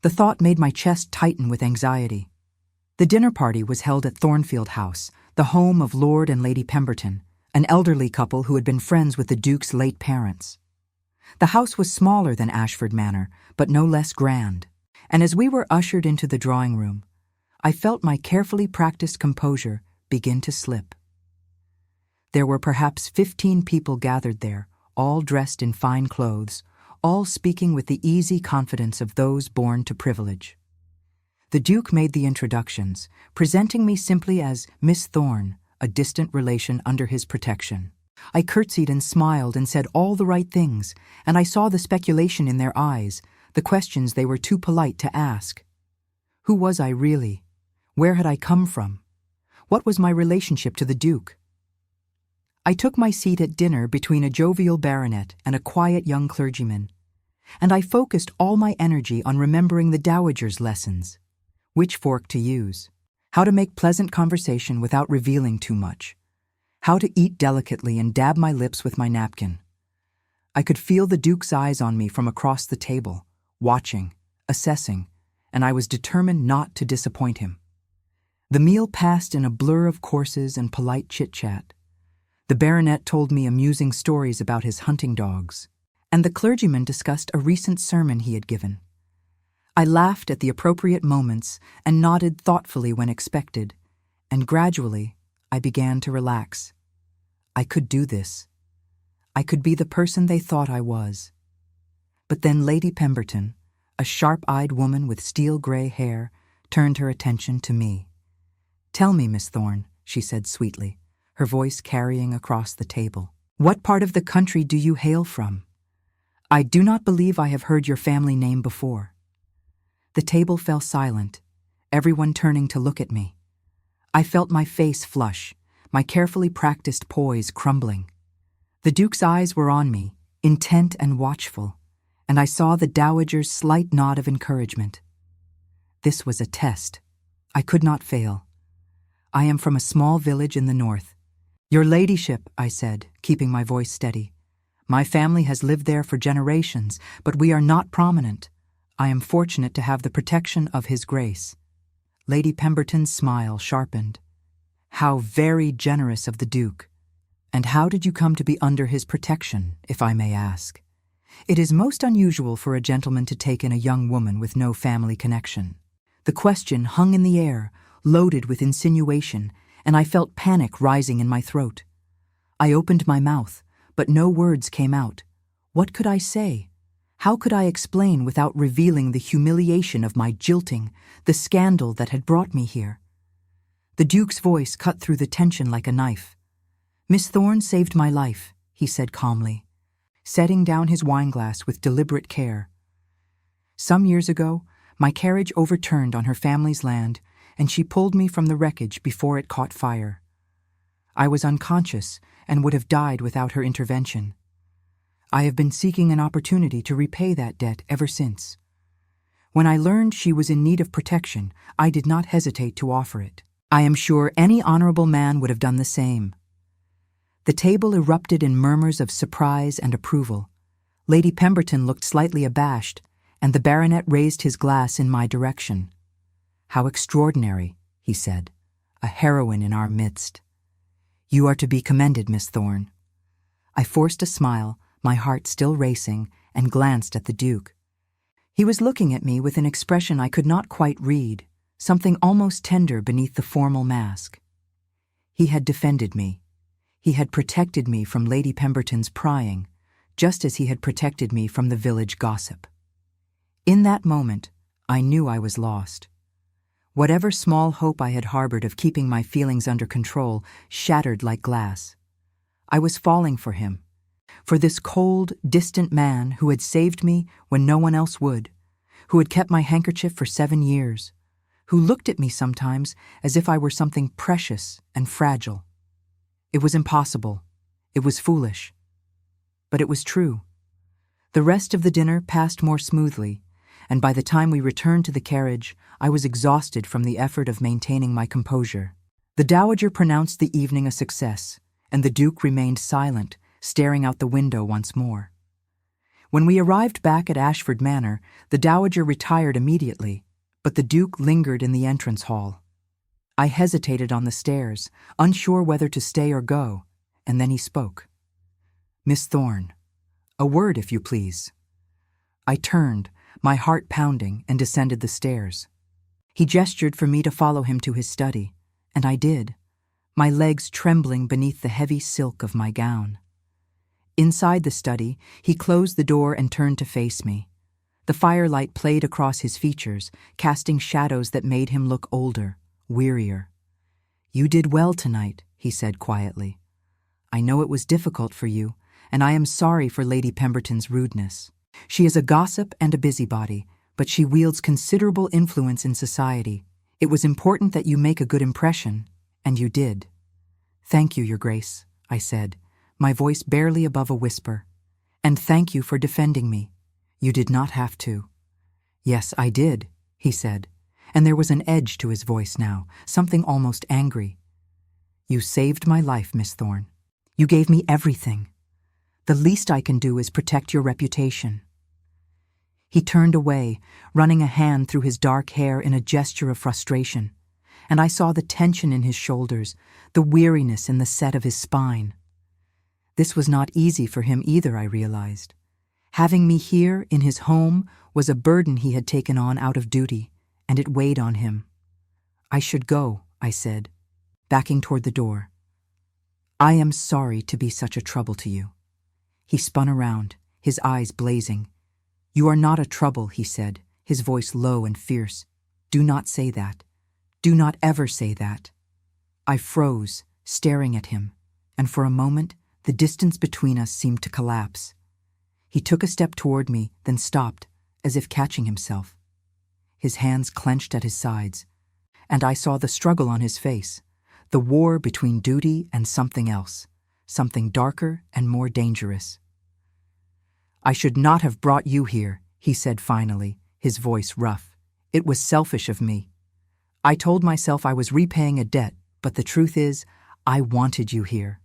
A: The thought made my chest tighten with anxiety. The dinner party was held at Thornfield House, the home of Lord and Lady Pemberton, an elderly couple who had been friends with the Duke's late parents. The house was smaller than Ashford Manor, but no less grand, and as we were ushered into the drawing room, I felt my carefully practiced composure begin to slip. There were perhaps 15 people gathered there, all dressed in fine clothes, all speaking with the easy confidence of those born to privilege. The Duke made the introductions, presenting me simply as Miss Thorne, a distant relation under his protection. I curtsied and smiled and said all the right things, and I saw the speculation in their eyes, the questions they were too polite to ask. Who was I really? Where had I come from? What was my relationship to the Duke? I took my seat at dinner between a jovial baronet and a quiet young clergyman, and I focused all my energy on remembering the Dowager's lessons. Which fork to use, how to make pleasant conversation without revealing too much, how to eat delicately and dab my lips with my napkin. I could feel the Duke's eyes on me from across the table, watching, assessing, and I was determined not to disappoint him. The meal passed in a blur of courses and polite chit-chat. The baronet told me amusing stories about his hunting dogs, and the clergyman discussed a recent sermon he had given. I laughed at the appropriate moments and nodded thoughtfully when expected, and gradually I began to relax. I could do this. I could be the person they thought I was. But then Lady Pemberton, a sharp-eyed woman with steel-gray hair, turned her attention to me. "Tell me, Miss Thorne," she said sweetly, her voice carrying across the table. "What part of the country do you hail from? I do not believe I have heard your family name before." The table fell silent, everyone turning to look at me. I felt my face flush, my carefully practiced poise crumbling. The Duke's eyes were on me, intent and watchful, and I saw the Dowager's slight nod of encouragement. This was a test. I could not fail. "I am from a small village in the north." "Your ladyship," I said, keeping my voice steady. "My family has lived there for generations, but we are not prominent. I am fortunate to have the protection of His Grace." Lady Pemberton's smile sharpened. "How very generous of the Duke. And how did you come to be under his protection, if I may ask? It is most unusual for a gentleman to take in a young woman with no family connection." The question hung in the air, loaded with insinuation, and I felt panic rising in my throat. I opened my mouth, but no words came out. What could I say? How could I explain without revealing the humiliation of my jilting, the scandal that had brought me here? The Duke's voice cut through the tension like a knife. "Miss Thorne saved my life," he said calmly, setting down his wineglass with deliberate care. "Some years ago, my carriage overturned on her family's land, and she pulled me from the wreckage before it caught fire. I was unconscious and would have died without her intervention. I have been seeking an opportunity to repay that debt ever since. When I learned she was in need of protection, I did not hesitate to offer it. I am sure any honorable man would have done the same." The table erupted in murmurs of surprise and approval. Lady Pemberton looked slightly abashed, and the baronet raised his glass in my direction. "How extraordinary," he said, "a heroine in our midst. You are to be commended, Miss Thorne." I forced a smile, my heart still racing, and glanced at the Duke. He was looking at me with an expression I could not quite read, something almost tender beneath the formal mask. He had defended me. He had protected me from Lady Pemberton's prying, just as he had protected me from the village gossip. In that moment, I knew I was lost. Whatever small hope I had harbored of keeping my feelings under control shattered like glass. I was falling for him, for this cold, distant man who had saved me when no one else would, who had kept my handkerchief for 7 years, who looked at me sometimes as if I were something precious and fragile. It was impossible. It was foolish. But it was true. The rest of the dinner passed more smoothly, and by the time we returned to the carriage, I was exhausted from the effort of maintaining my composure. The Dowager pronounced the evening a success, and the Duke remained silent, staring out the window once more. When we arrived back at Ashford Manor, the Dowager retired immediately, but the Duke lingered in the entrance hall. I hesitated on the stairs, unsure whether to stay or go, and then he spoke. "Miss Thorne, a word, if you please." I turned, my heart pounding, and descended the stairs. He gestured for me to follow him to his study, and I did, my legs trembling beneath the heavy silk of my gown. Inside the study, he closed the door and turned to face me. The firelight played across his features, casting shadows that made him look older, wearier. "You did well tonight," he said quietly. "I know it was difficult for you, and I am sorry for Lady Pemberton's rudeness. She is a gossip and a busybody, but she wields considerable influence in society. It was important that you make a good impression, and you did." "Thank you, Your Grace," I said, my voice barely above a whisper. "And thank you for defending me. You did not have to." "Yes, I did," he said, and there was an edge to his voice now, something almost angry. "You saved my life, Miss Thorne. You gave me everything. The least I can do is protect your reputation." He turned away, running a hand through his dark hair in a gesture of frustration, and I saw the tension in his shoulders, the weariness in the set of his spine. This was not easy for him either, I realized. Having me here in his home was a burden he had taken on out of duty, and it weighed on him. "I should go," I said. backing toward the door. "I am sorry to be such a trouble to you." He spun around, his eyes blazing. "You are not a trouble," he said, his voice low and fierce. "Do not say that. Do not ever say that." I froze, staring at him, and for a moment the distance between us seemed to collapse. He took a step toward me, then stopped, as if catching himself. His hands clenched at his sides, and I saw the struggle on his face, the war between duty and something else, something darker and more dangerous. "I should not have brought you here," he said finally, his voice rough. "It was selfish of me. I told myself I was repaying a debt, but the truth is, I wanted you here.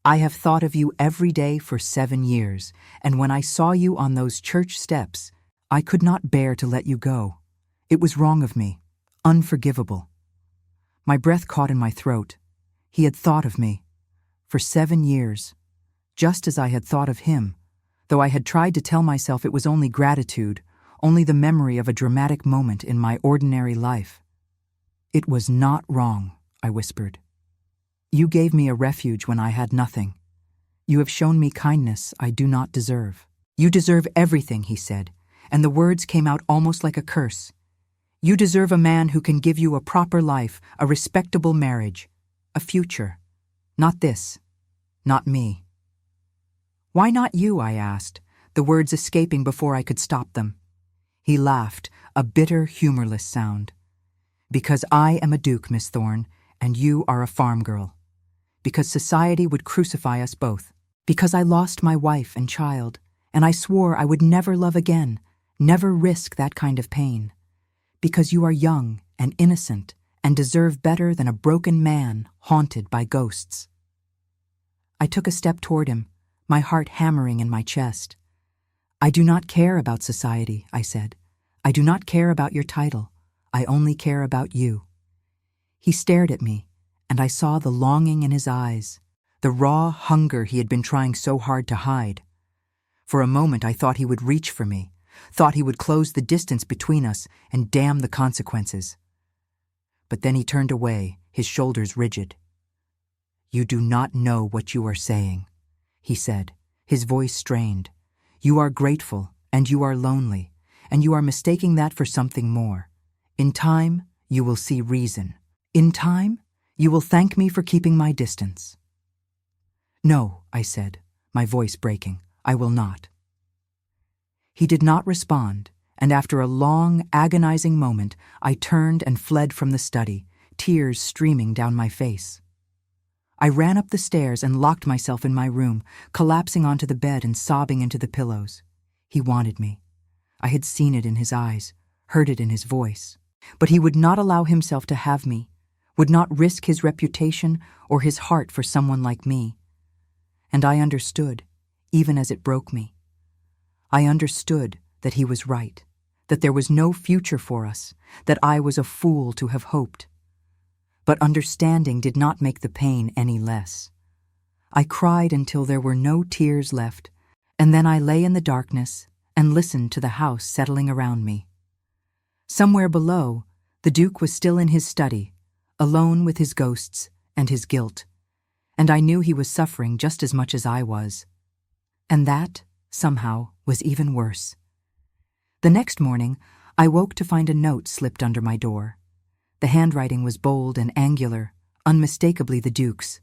A: I have thought of you every day for 7 years, and when I saw you on those church steps, I could not bear to let you go. It was wrong of me, unforgivable." My breath caught in my throat. He had thought of me. For 7 years, just as I had thought of him, though I had tried to tell myself it was only gratitude, only the memory of a dramatic moment in my ordinary life. "It was not wrong," I whispered. "You gave me a refuge when I had nothing. You have shown me kindness I do not deserve." "You deserve everything," he said, and the words came out almost like a curse. "You deserve a man who can give you a proper life, a respectable marriage, a future. Not this. Not me." "Why not you?" I asked, the words escaping before I could stop them. He laughed, a bitter, humorless sound. "Because I am a duke, Miss Thorne, and you are a farm girl. Because society would crucify us both. Because I lost my wife and child, and I swore I would never love again, never risk that kind of pain. Because you are young and innocent and deserve better than a broken man haunted by ghosts." I took a step toward him, my heart hammering in my chest. "I do not care about society," I said. "I do not care about your title. I only care about you." He stared at me, and I saw the longing in his eyes, the raw hunger he had been trying so hard to hide. For a moment I thought he would reach for me, thought he would close the distance between us and damn the consequences. But then he turned away, his shoulders rigid. "You do not know what you are saying," he said, his voice strained. "You are grateful, and you are lonely, and you are mistaking that for something more. In time, you will see reason. In time, you will thank me for keeping my distance." "No," I said, my voice breaking. "I will not." He did not respond, and after a long, agonizing moment, I turned and fled from the study, tears streaming down my face. I ran up the stairs and locked myself in my room, collapsing onto the bed and sobbing into the pillows. He wanted me. I had seen it in his eyes, heard it in his voice. But he would not allow himself to have me, would not risk his reputation or his heart for someone like me. And I understood, even as it broke me. I understood that he was right, that there was no future for us, that I was a fool to have hoped. But understanding did not make the pain any less. I cried until there were no tears left, and then I lay in the darkness and listened to the house settling around me. Somewhere below, the Duke was still in his study, alone with his ghosts and his guilt, and I knew he was suffering just as much as I was. And that, somehow, was even worse. The next morning, I woke to find a note slipped under my door. The handwriting was bold and angular, unmistakably the Duke's.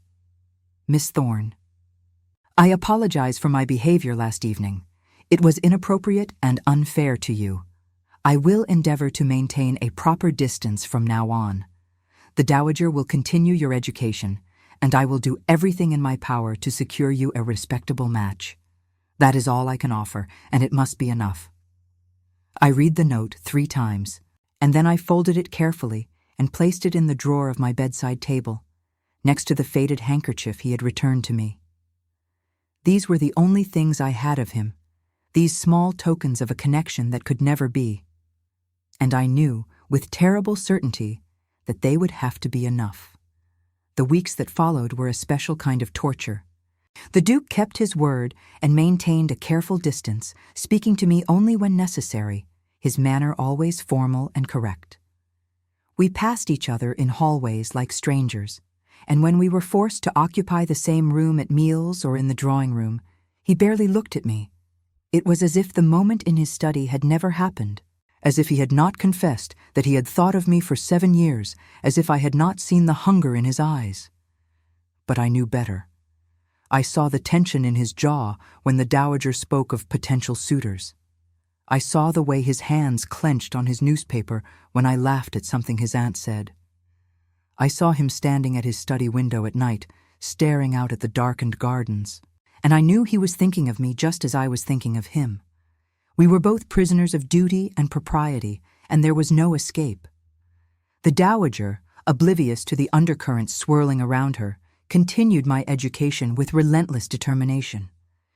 A: "Miss Thorne. I apologize for my behavior last evening. It was inappropriate and unfair to you. I will endeavor to maintain a proper distance from now on. The Dowager will continue your education, and I will do everything in my power to secure you a respectable match. That is all I can offer, and it must be enough." I read the note 3 times, and then I folded it carefully and placed it in the drawer of my bedside table, next to the faded handkerchief he had returned to me. These were the only things I had of him, these small tokens of a connection that could never be. And I knew, with terrible certainty, that they would have to be enough. The weeks that followed were a special kind of torture. The Duke kept his word and maintained a careful distance, speaking to me only when necessary, his manner always formal and correct. We passed each other in hallways like strangers, and when we were forced to occupy the same room at meals or in the drawing room, he barely looked at me. It was as if the moment in his study had never happened, as if he had not confessed that he had thought of me for 7 years, as if I had not seen the hunger in his eyes. But I knew better. I saw the tension in his jaw when the dowager spoke of potential suitors. I saw the way his hands clenched on his newspaper when I laughed at something his aunt said. I saw him standing at his study window at night, staring out at the darkened gardens, and I knew he was thinking of me just as I was thinking of him. We were both prisoners of duty and propriety, and there was no escape. The dowager, oblivious to the undercurrents swirling around her, continued my education with relentless determination.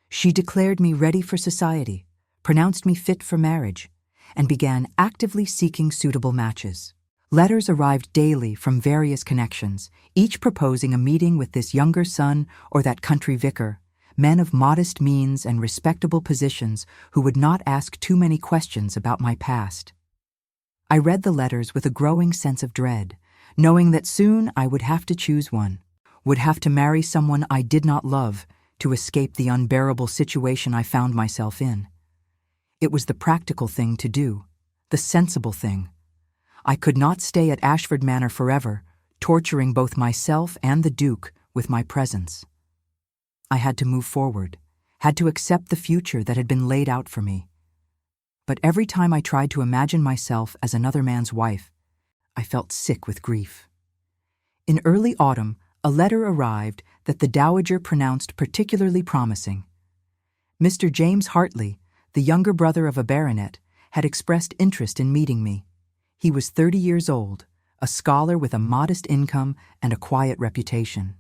A: She declared me ready for society, pronounced me fit for marriage, and began actively seeking suitable matches. Letters arrived daily from various connections, each proposing a meeting with this younger son or that country vicar, men of modest means and respectable positions who would not ask too many questions about my past. I read the letters with a growing sense of dread, knowing that soon I would have to choose one, would have to marry someone I did not love to escape the unbearable situation I found myself in. It was the practical thing to do, the sensible thing. I could not stay at Ashford Manor forever, torturing both myself and the Duke with my presence. I had to move forward, had to accept the future that had been laid out for me. But every time I tried to imagine myself as another man's wife, I felt sick with grief. In early autumn, a letter arrived that the dowager pronounced particularly promising. Mr. James Hartley, the younger brother of a baronet, had expressed interest in meeting me. He was 30 years old, a scholar with a modest income and a quiet reputation.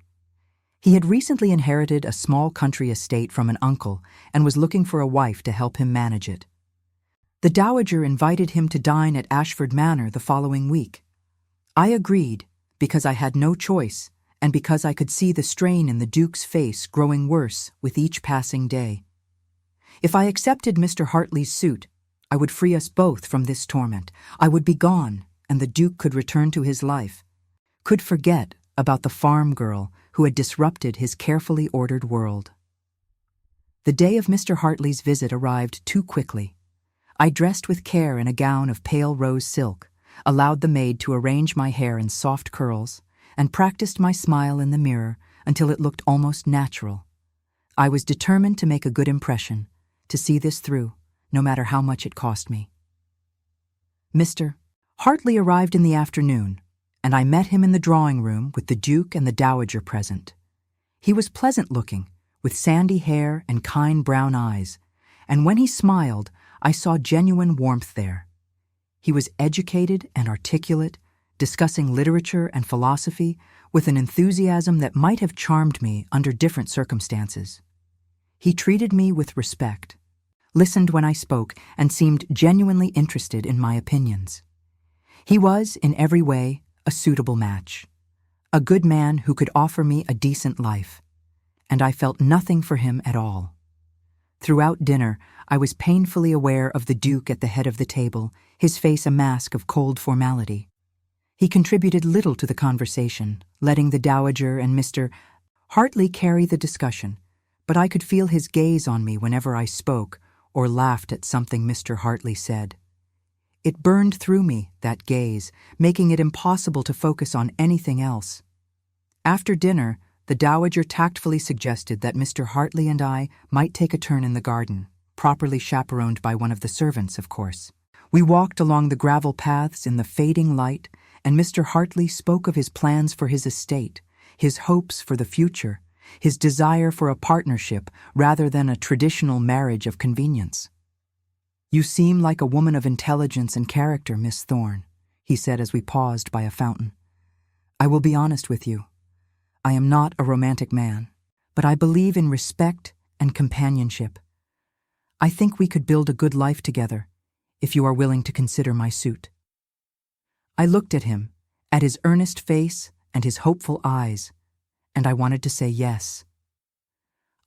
A: He had recently inherited a small country estate from an uncle and was looking for a wife to help him manage it. The dowager invited him to dine at Ashford Manor the following week. I agreed because I had no choice and because I could see the strain in the Duke's face growing worse with each passing day. If I accepted Mr. Hartley's suit, I would free us both from this torment. I would be gone, and the Duke could return to his life, could forget about the farm girl who had disrupted his carefully ordered world. The day of Mr. Hartley's visit arrived too quickly. I dressed with care in a gown of pale rose silk, allowed the maid to arrange my hair in soft curls, and practiced my smile in the mirror until it looked almost natural. I was determined to make a good impression, to see this through, no matter how much it cost me. Mr. Hartley arrived in the afternoon, and I met him in the drawing room with the Duke and the dowager present. He was pleasant-looking, with sandy hair and kind brown eyes, and when he smiled, I saw genuine warmth there. He was educated and articulate, discussing literature and philosophy with an enthusiasm that might have charmed me under different circumstances. He treated me with respect, listened when I spoke, and seemed genuinely interested in my opinions. He was, in every way, a suitable match, a good man who could offer me a decent life, and I felt nothing for him at all. Throughout dinner, I was painfully aware of the Duke at the head of the table, his face a mask of cold formality. He contributed little to the conversation, letting the dowager and Mr. Hartley carry the discussion, but I could feel his gaze on me whenever I spoke or laughed at something Mr. Hartley said. It burned through me, that gaze, making it impossible to focus on anything else. After dinner, the dowager tactfully suggested that Mr. Hartley and I might take a turn in the garden, properly chaperoned by one of the servants, of course. We walked along the gravel paths in the fading light, and Mr. Hartley spoke of his plans for his estate, his hopes for the future, his desire for a partnership rather than a traditional marriage of convenience. "You seem like a woman of intelligence and character, Miss Thorne," he said as we paused by a fountain. "I will be honest with you. I am not a romantic man, but I believe in respect and companionship. I think we could build a good life together, if you are willing to consider my suit." I looked at him, at his earnest face and his hopeful eyes, and I wanted to say yes.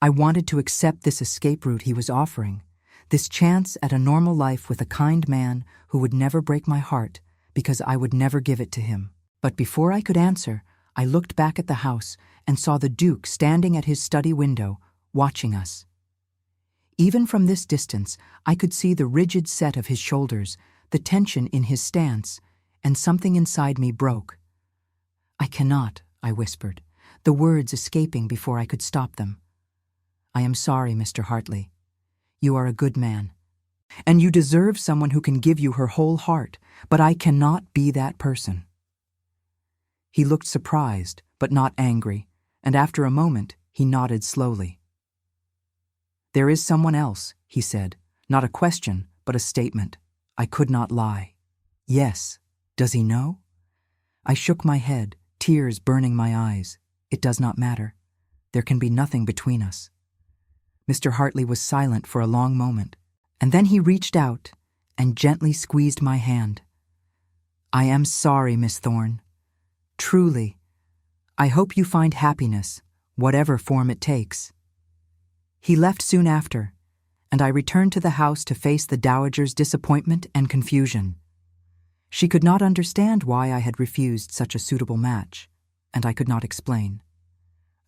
A: I wanted to accept this escape route he was offering, this chance at a normal life with a kind man who would never break my heart because I would never give it to him. But before I could answer, I looked back at the house and saw the Duke standing at his study window, watching us. Even from this distance, I could see the rigid set of his shoulders, the tension in his stance, and something inside me broke. "I cannot," I whispered, the words escaping before I could stop them. "I am sorry, Mr. Hartley. You are a good man, and you deserve someone who can give you her whole heart, but I cannot be that person." He looked surprised, but not angry, and after a moment, he nodded slowly. "There is someone else," he said, not a question, but a statement. I could not lie. "Yes. Does he know?" I shook my head, tears burning my eyes. "It does not matter. There can be nothing between us." Mr. Hartley was silent for a long moment, and then he reached out and gently squeezed my hand. "I am sorry, Miss Thorne. Truly. I hope you find happiness, whatever form it takes." He left soon after, and I returned to the house to face the dowager's disappointment and confusion. She could not understand why I had refused such a suitable match, and I could not explain.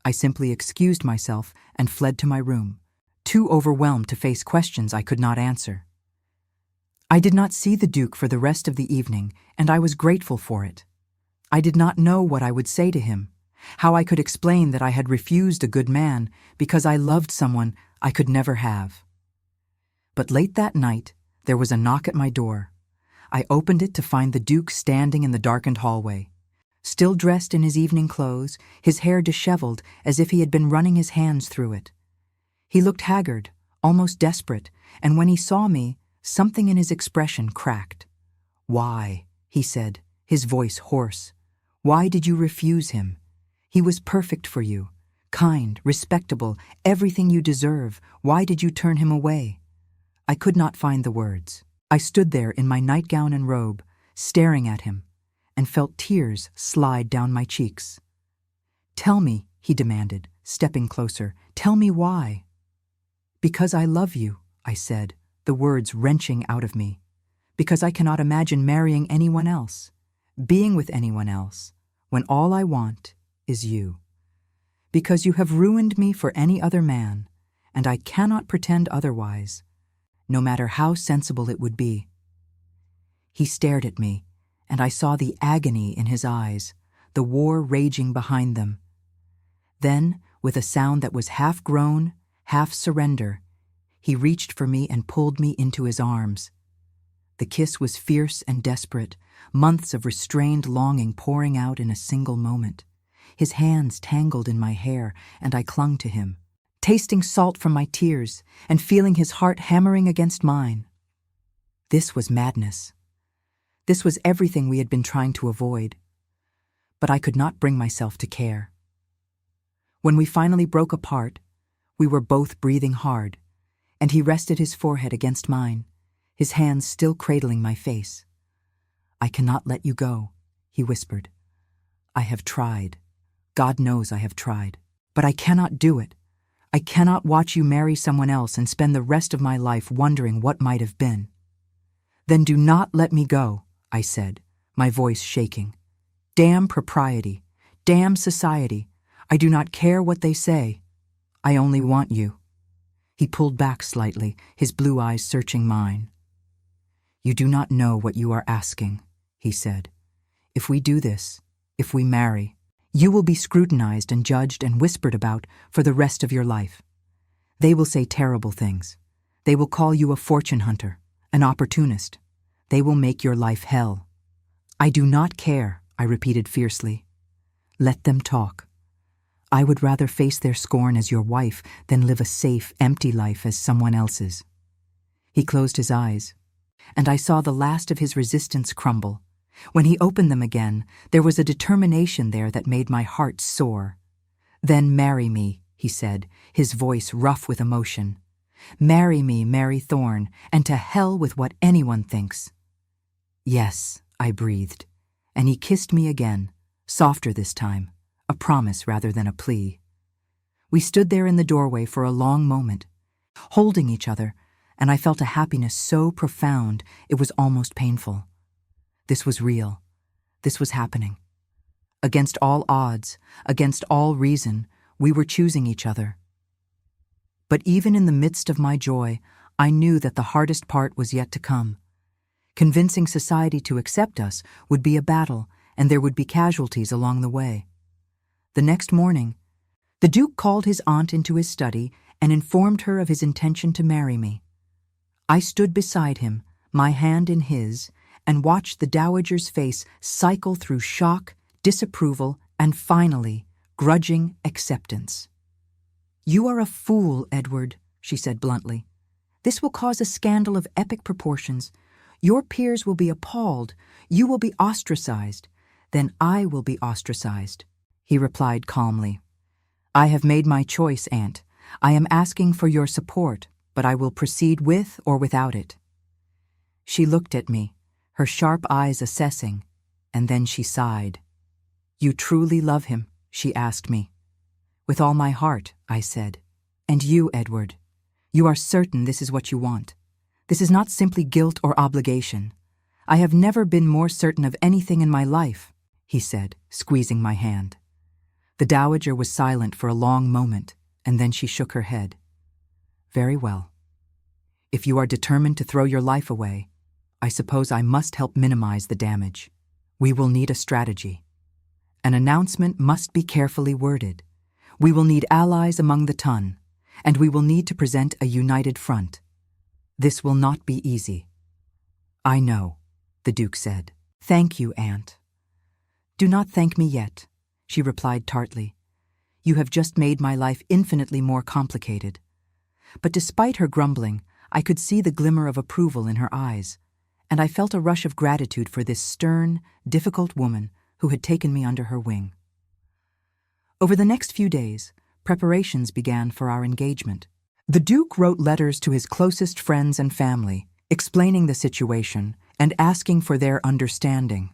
A: I simply excused myself and fled to my room, too overwhelmed to face questions I could not answer. I did not see the Duke for the rest of the evening, and I was grateful for it. I did not know what I would say to him, how I could explain that I had refused a good man because I loved someone I could never have. But late that night, there was a knock at my door. I opened it to find the Duke standing in the darkened hallway, still dressed in his evening clothes, his hair disheveled as if he had been running his hands through it. He looked haggard, almost desperate, and when he saw me, something in his expression cracked. "Why?" he said, his voice hoarse. "Why did you refuse him? He was perfect for you, kind, respectable, everything you deserve. Why did you turn him away?" I could not find the words. I stood there in my nightgown and robe, staring at him, and felt tears slide down my cheeks. "Tell me," he demanded, stepping closer. "Tell me why." "Because I love you," I said, the words wrenching out of me. "Because I cannot imagine marrying anyone else, being with anyone else, when all I want is you. Because you have ruined me for any other man, and I cannot pretend otherwise, no matter how sensible it would be." He stared at me, and I saw the agony in his eyes, the war raging behind them. Then, with a sound that was half groan, half surrender, he reached for me and pulled me into his arms. The kiss was fierce and desperate, months of restrained longing pouring out in a single moment. His hands tangled in my hair, and I clung to him, tasting salt from my tears and feeling his heart hammering against mine. This was madness. This was everything we had been trying to avoid. But I could not bring myself to care. When we finally broke apart, we were both breathing hard, and he rested his forehead against mine, his hands still cradling my face. "I cannot let you go," he whispered. "I have tried. God knows I have tried. But I cannot do it. I cannot watch you marry someone else and spend the rest of my life wondering what might have been." "Then do not let me go," I said, my voice shaking. "Damn propriety. Damn society. I do not care what they say. I only want you." He pulled back slightly, his blue eyes searching mine. "You do not know what you are asking," he said. "If we do this, if we marry, you will be scrutinized and judged and whispered about for the rest of your life. They will say terrible things. They will call you a fortune hunter, an opportunist. They will make your life hell." "I do not care," I repeated fiercely. "Let them talk. I would rather face their scorn as your wife than live a safe, empty life as someone else's." He closed his eyes, and I saw the last of his resistance crumble. When he opened them again, there was a determination there that made my heart soar. "Then marry me," he said, his voice rough with emotion. "Marry me, Mary Thorne, and to hell with what anyone thinks." "Yes," I breathed, and he kissed me again, softer this time, a promise rather than a plea. We stood there in the doorway for a long moment, holding each other, and I felt a happiness so profound it was almost painful. This was real. This was happening. Against all odds, against all reason, we were choosing each other. But even in the midst of my joy, I knew that the hardest part was yet to come. Convincing society to accept us would be a battle, and there would be casualties along the way. The next morning, the Duke called his aunt into his study and informed her of his intention to marry me. I stood beside him, my hand in his, and watched the dowager's face cycle through shock, disapproval, and finally, grudging acceptance. "You are a fool, Edward," she said bluntly. "This will cause a scandal of epic proportions. Your peers will be appalled. You will be ostracized. Then I will be ostracized," he replied calmly. "I have made my choice, Aunt. I am asking for your support, but I will proceed with or without it." She looked at me, her sharp eyes assessing, and then she sighed. "You truly love him?" she asked me. "With all my heart," I said. "And you, Edward? You are certain this is what you want? This is not simply guilt or obligation. I have never been more certain of anything in my life," he said, squeezing my hand. The dowager was silent for a long moment, and then she shook her head. "Very well. If you are determined to throw your life away, I suppose I must help minimize the damage. We will need a strategy. An announcement must be carefully worded. We will need allies among the ton, and we will need to present a united front. This will not be easy." "I know," the Duke said. "Thank you, Aunt." "Do not thank me yet," she replied tartly. "You have just made my life infinitely more complicated." But despite her grumbling, I could see the glimmer of approval in her eyes, and I felt a rush of gratitude for this stern, difficult woman who had taken me under her wing. Over the next few days, preparations began for our engagement. The Duke wrote letters to his closest friends and family, explaining the situation and asking for their understanding.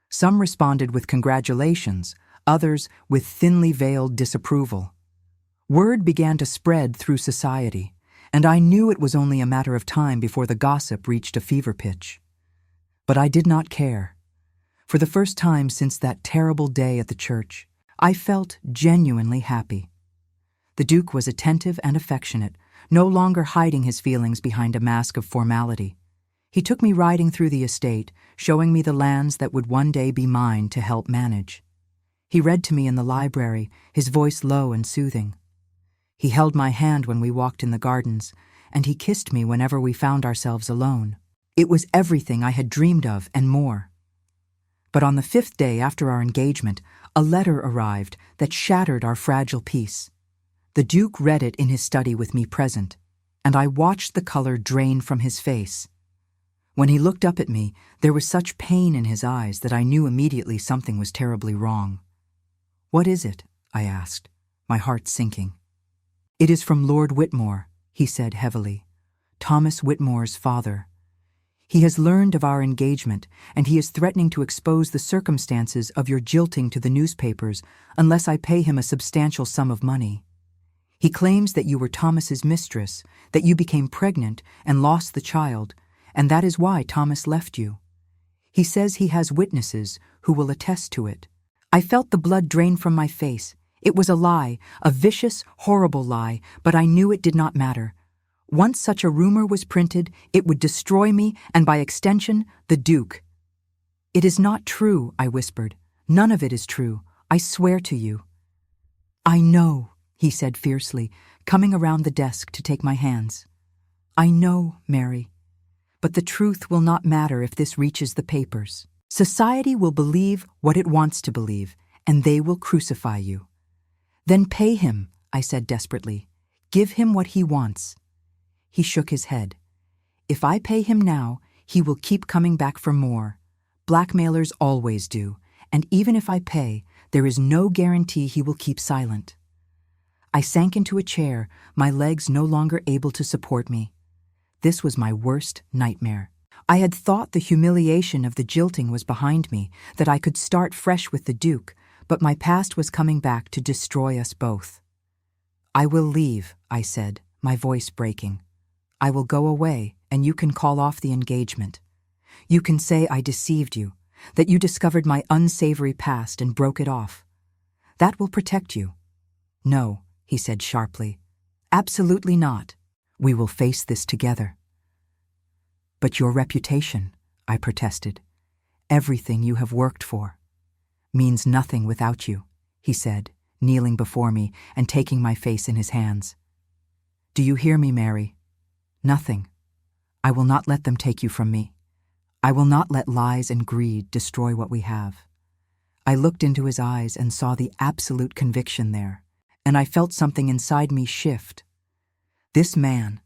A: Some responded with congratulations, others with thinly veiled disapproval. Word began to spread through society, and I knew it was only a matter of time before the gossip reached a fever pitch. But I did not care. For the first time since that terrible day at the church, I felt genuinely happy. The Duke was attentive and affectionate, no longer hiding his feelings behind a mask of formality. He took me riding through the estate, showing me the lands that would one day be mine to help manage. He read to me in the library, his voice low and soothing. He held my hand when we walked in the gardens, and he kissed me whenever we found ourselves alone. It was everything I had dreamed of and more. But on the 5th day after our engagement, a letter arrived that shattered our fragile peace. The Duke read it in his study with me present, and I watched the color drain from his face. When he looked up at me, there was such pain in his eyes that I knew immediately something was terribly wrong. "What is it?" I asked, my heart sinking. "It is from Lord Whitmore," he said heavily, "Thomas Whitmore's father. He has learned of our engagement, and he is threatening to expose the circumstances of your jilting to the newspapers unless I pay him a substantial sum of money. He claims that you were Thomas's mistress, that you became pregnant and lost the child, and that is why Thomas left you. He says he has witnesses who will attest to it." I felt the blood drain from my face. It was a lie, a vicious, horrible lie, but I knew it did not matter. Once such a rumor was printed, it would destroy me and, by extension, the Duke. "It is not true," I whispered. "None of it is true. I swear to you." "I know," he said fiercely, coming around the desk to take my hands. "I know, Mary. But the truth will not matter if this reaches the papers. Society will believe what it wants to believe, and they will crucify you." "Then pay him," I said desperately. "Give him what he wants." He shook his head. "If I pay him now, he will keep coming back for more. Blackmailers always do, and even if I pay, there is no guarantee he will keep silent." I sank into a chair, my legs no longer able to support me. This was my worst nightmare. I had thought the humiliation of the jilting was behind me, that I could start fresh with the Duke, but my past was coming back to destroy us both. "I will leave," I said, my voice breaking. "I will go away, and you can call off the engagement. You can say I deceived you, that you discovered my unsavory past and broke it off. That will protect you." "No," he said sharply. "Absolutely not. We will face this together." "But your reputation," I protested, "everything you have worked for, means nothing without you," he said, kneeling before me and taking my face in his hands. "Do you hear me, Mary? Nothing. I will not let them take you from me. I will not let lies and greed destroy what we have." I looked into his eyes and saw the absolute conviction there, and I felt something inside me shift. This man,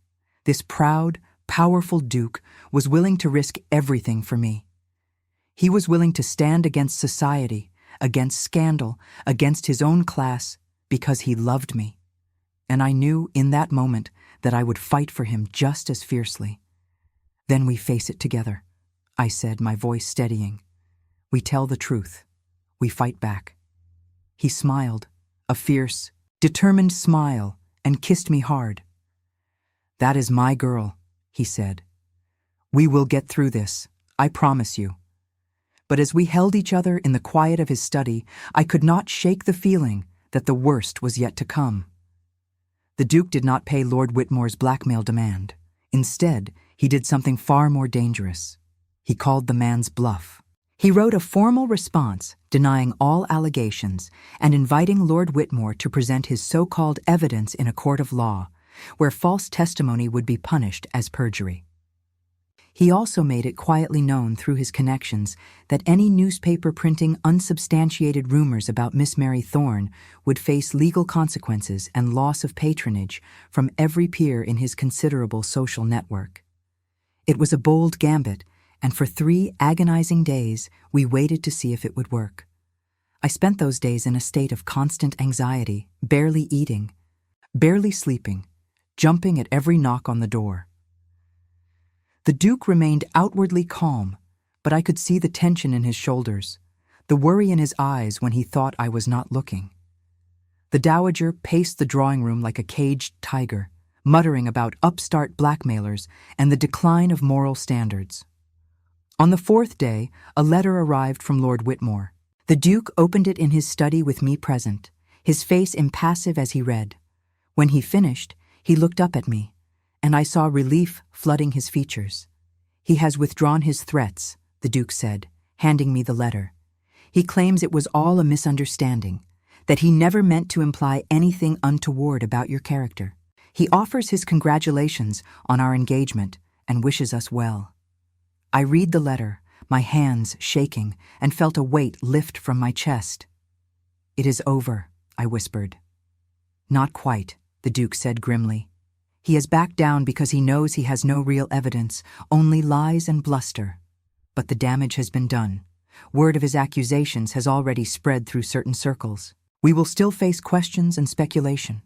A: this proud, powerful Duke, was willing to risk everything for me. He was willing to stand against society, against scandal, against his own class, because he loved me. And I knew in that moment that I would fight for him just as fiercely. "Then we face it together," I said, my voice steadying. "We tell the truth. We fight back." He smiled, a fierce, determined smile, and kissed me hard. "That is my girl," he said. "We will get through this, I promise you." But as we held each other in the quiet of his study, I could not shake the feeling that the worst was yet to come. The Duke did not pay Lord Whitmore's blackmail demand. Instead, he did something far more dangerous. He called the man's bluff. He wrote a formal response denying all allegations and inviting Lord Whitmore to present his so-called evidence in a court of law, where false testimony would be punished as perjury. He also made it quietly known through his connections that any newspaper printing unsubstantiated rumors about Miss Mary Thorne would face legal consequences and loss of patronage from every peer in his considerable social network. It was a bold gambit, and for 3 agonizing days we waited to see if it would work. I spent those days in a state of constant anxiety, barely eating, barely sleeping, jumping at every knock on the door. The Duke remained outwardly calm, but I could see the tension in his shoulders, the worry in his eyes when he thought I was not looking. The Dowager paced the drawing room like a caged tiger, muttering about upstart blackmailers and the decline of moral standards. On the 4th day, a letter arrived from Lord Whitmore. The Duke opened it in his study with me present, his face impassive as he read. When he finished, he looked up at me, and I saw relief flooding his features. "He has withdrawn his threats," the Duke said, handing me the letter. "He claims it was all a misunderstanding, that he never meant to imply anything untoward about your character. He offers his congratulations on our engagement and wishes us well." I read the letter, my hands shaking, and felt a weight lift from my chest. "It is over," I whispered. "Not quite," the Duke said grimly. "He has backed down because he knows he has no real evidence, only lies and bluster. But the damage has been done. Word of his accusations has already spread through certain circles. We will still face questions and speculation.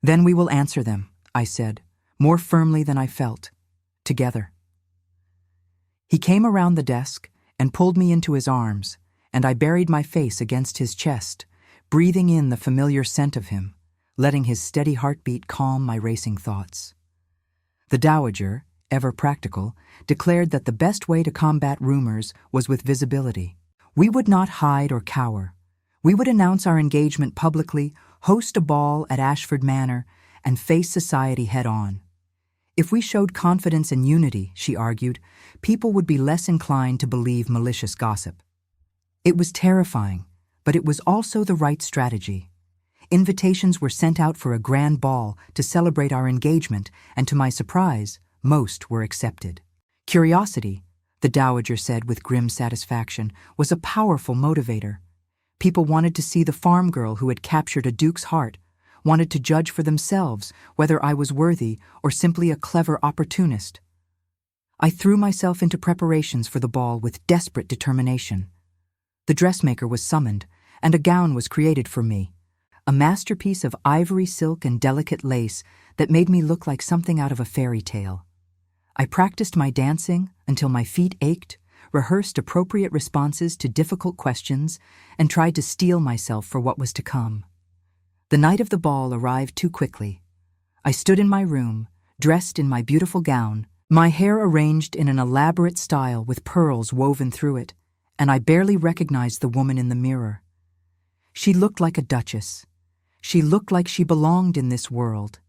A: Then we will answer them," I said, more firmly than I felt. "Together." He came around the desk and pulled me into his arms, and I buried my face against his chest, breathing in the familiar scent of him, letting his steady heartbeat calm my racing thoughts. The Dowager, ever practical, declared that the best way to combat rumors was with visibility. We would not hide or cower. We would announce our engagement publicly, host a ball at Ashford Manor, and face society head-on. If we showed confidence and unity, she argued, people would be less inclined to believe malicious gossip. It was terrifying, but it was also the right strategy. Invitations were sent out for a grand ball to celebrate our engagement, and to my surprise, most were accepted. Curiosity, the Dowager said with grim satisfaction, was a powerful motivator. People wanted to see the farm girl who had captured a duke's heart, wanted to judge for themselves whether I was worthy or simply a clever opportunist. I threw myself into preparations for the ball with desperate determination. The dressmaker was summoned, and a gown was created for me, a masterpiece of ivory silk and delicate lace that made me look like something out of a fairy tale. I practiced my dancing until my feet ached, rehearsed appropriate responses to difficult questions, and tried to steel myself for what was to come. The night of the ball arrived too quickly. I stood in my room, dressed in my beautiful gown, my hair arranged in an elaborate style with pearls woven through it, and I barely recognized the woman in the mirror. She looked like a duchess. She looked like she belonged in this world.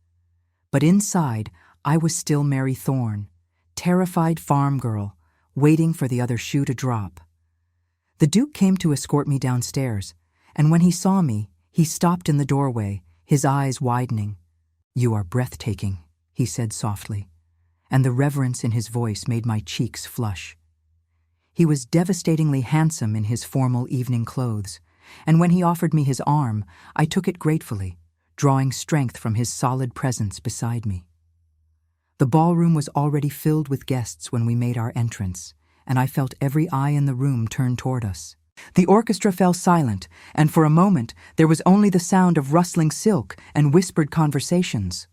A: But inside, I was still Mary Thorne, terrified farm girl, waiting for the other shoe to drop. The Duke came to escort me downstairs, and when he saw me, he stopped in the doorway, his eyes widening. "You are breathtaking," he said softly, and the reverence in his voice made my cheeks flush. He was devastatingly handsome in his formal evening clothes, and when he offered me his arm, I took it gratefully, drawing strength from his solid presence beside me. The ballroom was already filled with guests when we made our entrance, and I felt every eye in the room turn toward us. The orchestra fell silent, and for a moment there was only the sound of rustling silk and whispered conversations.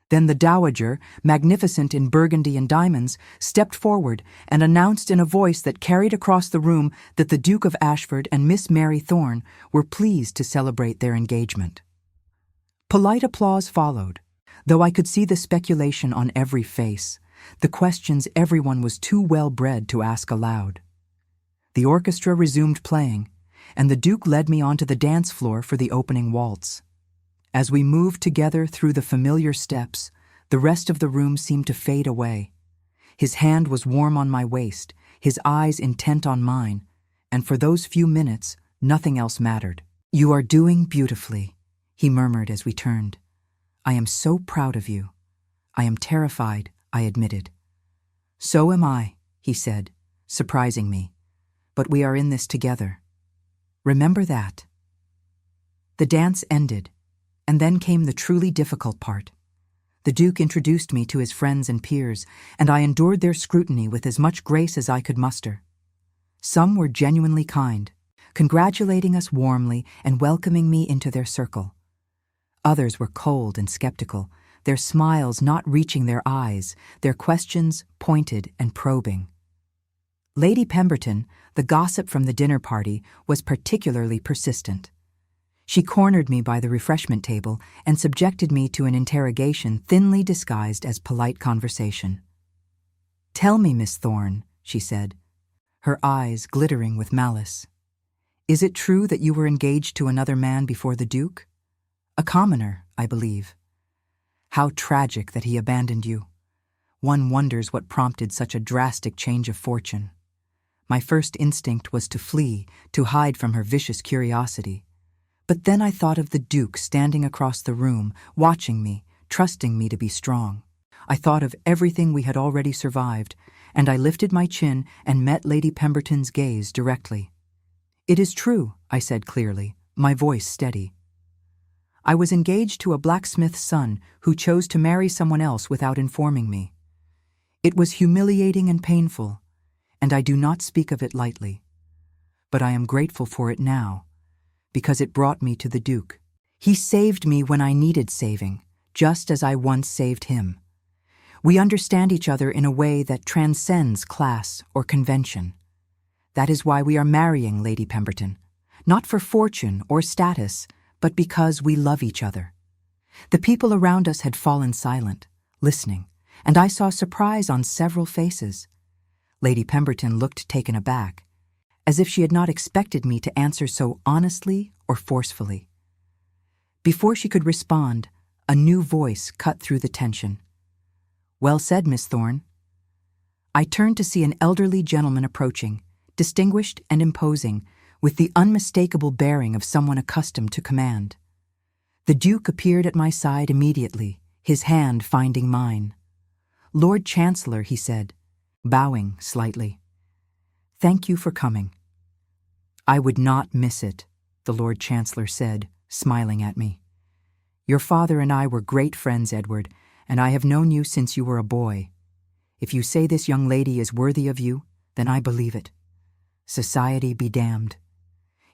A: Then the dowager, magnificent in burgundy and diamonds, stepped forward and announced in a voice that carried across the room that the Duke of Ashford and Miss Mary Thorne were pleased to celebrate their engagement. Polite applause followed, though I could see the speculation on every face, the questions everyone was too well-bred to ask aloud. The orchestra resumed playing, and the Duke led me onto the dance floor for the opening waltz. As we moved together through the familiar steps, the rest of the room seemed to fade away. His hand was warm on my waist, his eyes intent on mine, and for those few minutes, nothing else mattered. "You are doing beautifully," he murmured as we turned. "I am so proud of you." "I am terrified," I admitted. "So am I," he said, surprising me. "But we are in this together. Remember that." The dance ended, and then came the truly difficult part. The Duke introduced me to his friends and peers, and I endured their scrutiny with as much grace as I could muster. Some were genuinely kind, congratulating us warmly and welcoming me into their circle. Others were cold and skeptical, their smiles not reaching their eyes, their questions pointed and probing. Lady Pemberton, the gossip from the dinner party, was particularly persistent. She cornered me by the refreshment table and subjected me to an interrogation thinly disguised as polite conversation. "Tell me, Miss Thorne," she said, her eyes glittering with malice. "Is it true that you were engaged to another man before the Duke? A commoner, I believe. How tragic that he abandoned you. One wonders what prompted such a drastic change of fortune." My first instinct was to flee, to hide from her vicious curiosity. But then I thought of the Duke standing across the room, watching me, trusting me to be strong. I thought of everything we had already survived, and I lifted my chin and met Lady Pemberton's gaze directly. "It is true," I said clearly, my voice steady. "I was engaged to a blacksmith's son who chose to marry someone else without informing me. It was humiliating and painful, and I do not speak of it lightly. But I am grateful for it now, because it brought me to the Duke. He saved me when I needed saving, just as I once saved him. We understand each other in a way that transcends class or convention. That is why we are marrying, Lady Pemberton, not for fortune or status, but because we love each other." The people around us had fallen silent, listening, and I saw surprise on several faces. Lady Pemberton looked taken aback, as if she had not expected me to answer so honestly or forcefully. Before she could respond, a new voice cut through the tension. "Well said, Miss Thorne." I turned to see an elderly gentleman approaching, distinguished and imposing, with the unmistakable bearing of someone accustomed to command. The Duke appeared at my side immediately, his hand finding mine. "Lord Chancellor," he said, bowing slightly. "Thank you for coming." "I would not miss it," the Lord Chancellor said, smiling at me. "Your father and I were great friends, Edward, and I have known you since you were a boy. If you say this young lady is worthy of you, then I believe it. Society be damned."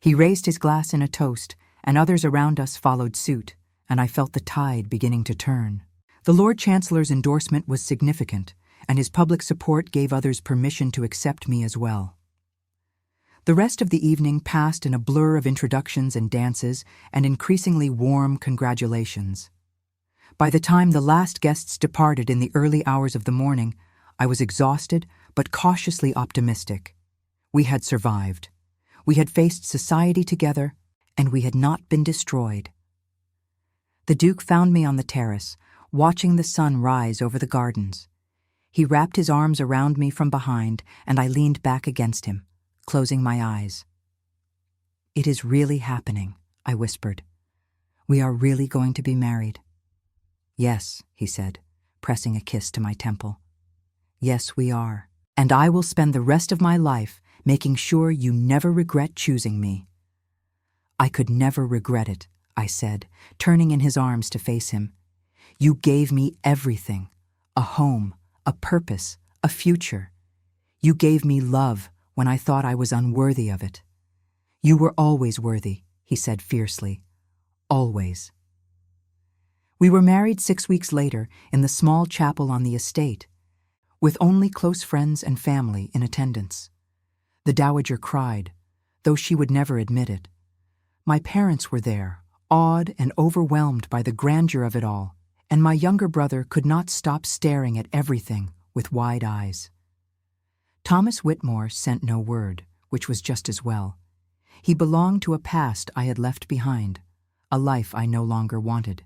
A: He raised his glass in a toast, and others around us followed suit, and I felt the tide beginning to turn. The Lord Chancellor's endorsement was significant, and his public support gave others permission to accept me as well. The rest of the evening passed in a blur of introductions and dances and increasingly warm congratulations. By the time the last guests departed in the early hours of the morning, I was exhausted but cautiously optimistic. We had survived. We had faced society together, and we had not been destroyed. The Duke found me on the terrace, watching the sun rise over the gardens. He wrapped his arms around me from behind, and I leaned back against him, closing my eyes. "It is really happening," I whispered. "We are really going to be married." "Yes," he said, pressing a kiss to my temple. "Yes, we are. And I will spend the rest of my life making sure you never regret choosing me." "I could never regret it," I said, turning in his arms to face him. "You gave me everything, a home, a purpose, a future. You gave me love when I thought I was unworthy of it." "You were always worthy," he said fiercely. "Always." We were married 6 weeks later in the small chapel on the estate, with only close friends and family in attendance. The dowager cried, though she would never admit it. My parents were there, awed and overwhelmed by the grandeur of it all, and my younger brother could not stop staring at everything with wide eyes. Thomas Whitmore sent no word, which was just as well. He belonged to a past I had left behind, a life I no longer wanted.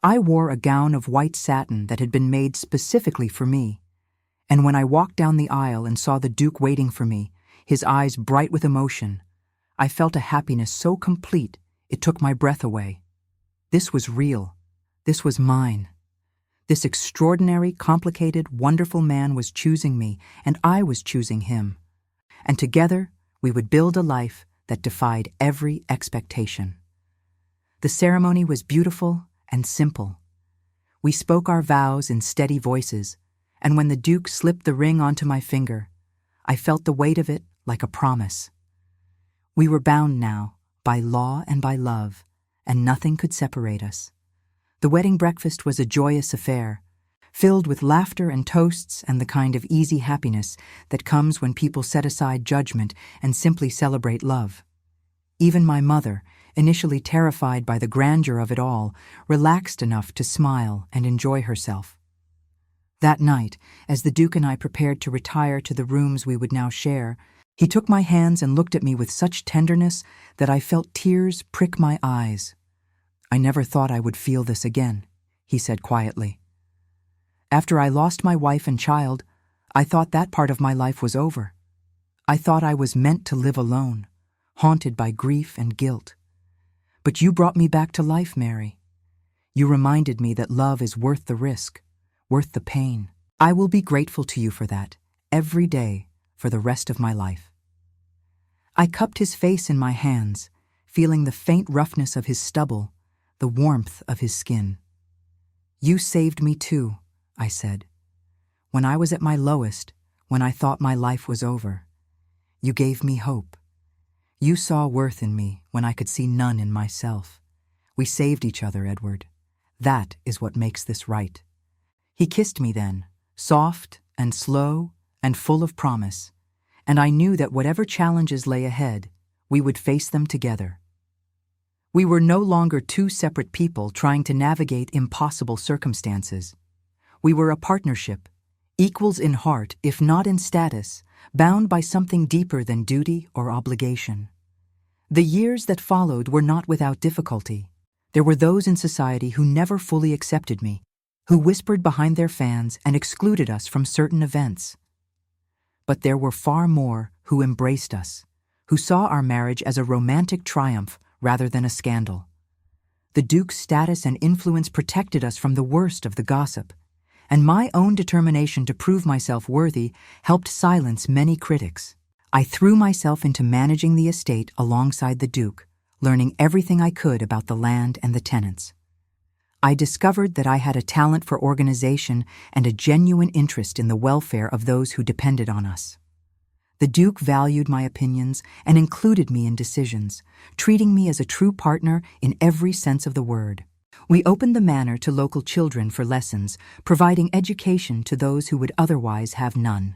A: I wore a gown of white satin that had been made specifically for me, and when I walked down the aisle and saw the Duke waiting for me, his eyes bright with emotion, I felt a happiness so complete it took my breath away. This was real. This was mine. This extraordinary, complicated, wonderful man was choosing me, and I was choosing him. And together we would build a life that defied every expectation. The ceremony was beautiful and simple. We spoke our vows in steady voices, and when the Duke slipped the ring onto my finger, I felt the weight of it like a promise. We were bound now, by law and by love, and nothing could separate us. The wedding breakfast was a joyous affair, filled with laughter and toasts and the kind of easy happiness that comes when people set aside judgment and simply celebrate love. Even my mother, initially terrified by the grandeur of it all, relaxed enough to smile and enjoy herself. That night, as the Duke and I prepared to retire to the rooms we would now share, he took my hands and looked at me with such tenderness that I felt tears prick my eyes. "I never thought I would feel this again," he said quietly. "After I lost my wife and child, I thought that part of my life was over. I thought I was meant to live alone, haunted by grief and guilt. But you brought me back to life, Mary. You reminded me that love is worth the risk, worth the pain. I will be grateful to you for that, every day, for the rest of my life." I cupped his face in my hands, feeling the faint roughness of his stubble, the warmth of his skin. "You saved me too," I said. "When I was at my lowest, when I thought my life was over, you gave me hope. You saw worth in me when I could see none in myself. We saved each other, Edward. That is what makes this right." He kissed me then, soft and slow and full of promise, and I knew that whatever challenges lay ahead, we would face them together. We were no longer two separate people trying to navigate impossible circumstances. We were a partnership, equals in heart if not in status, bound by something deeper than duty or obligation. The years that followed were not without difficulty. There were those in society who never fully accepted me, who whispered behind their fans and excluded us from certain events. But there were far more who embraced us, who saw our marriage as a romantic triumph rather than a scandal. The Duke's status and influence protected us from the worst of the gossip, and my own determination to prove myself worthy helped silence many critics. I threw myself into managing the estate alongside the Duke, learning everything I could about the land and the tenants. I discovered that I had a talent for organization and a genuine interest in the welfare of those who depended on us. The Duke valued my opinions and included me in decisions, treating me as a true partner in every sense of the word. We opened the manor to local children for lessons, providing education to those who would otherwise have none.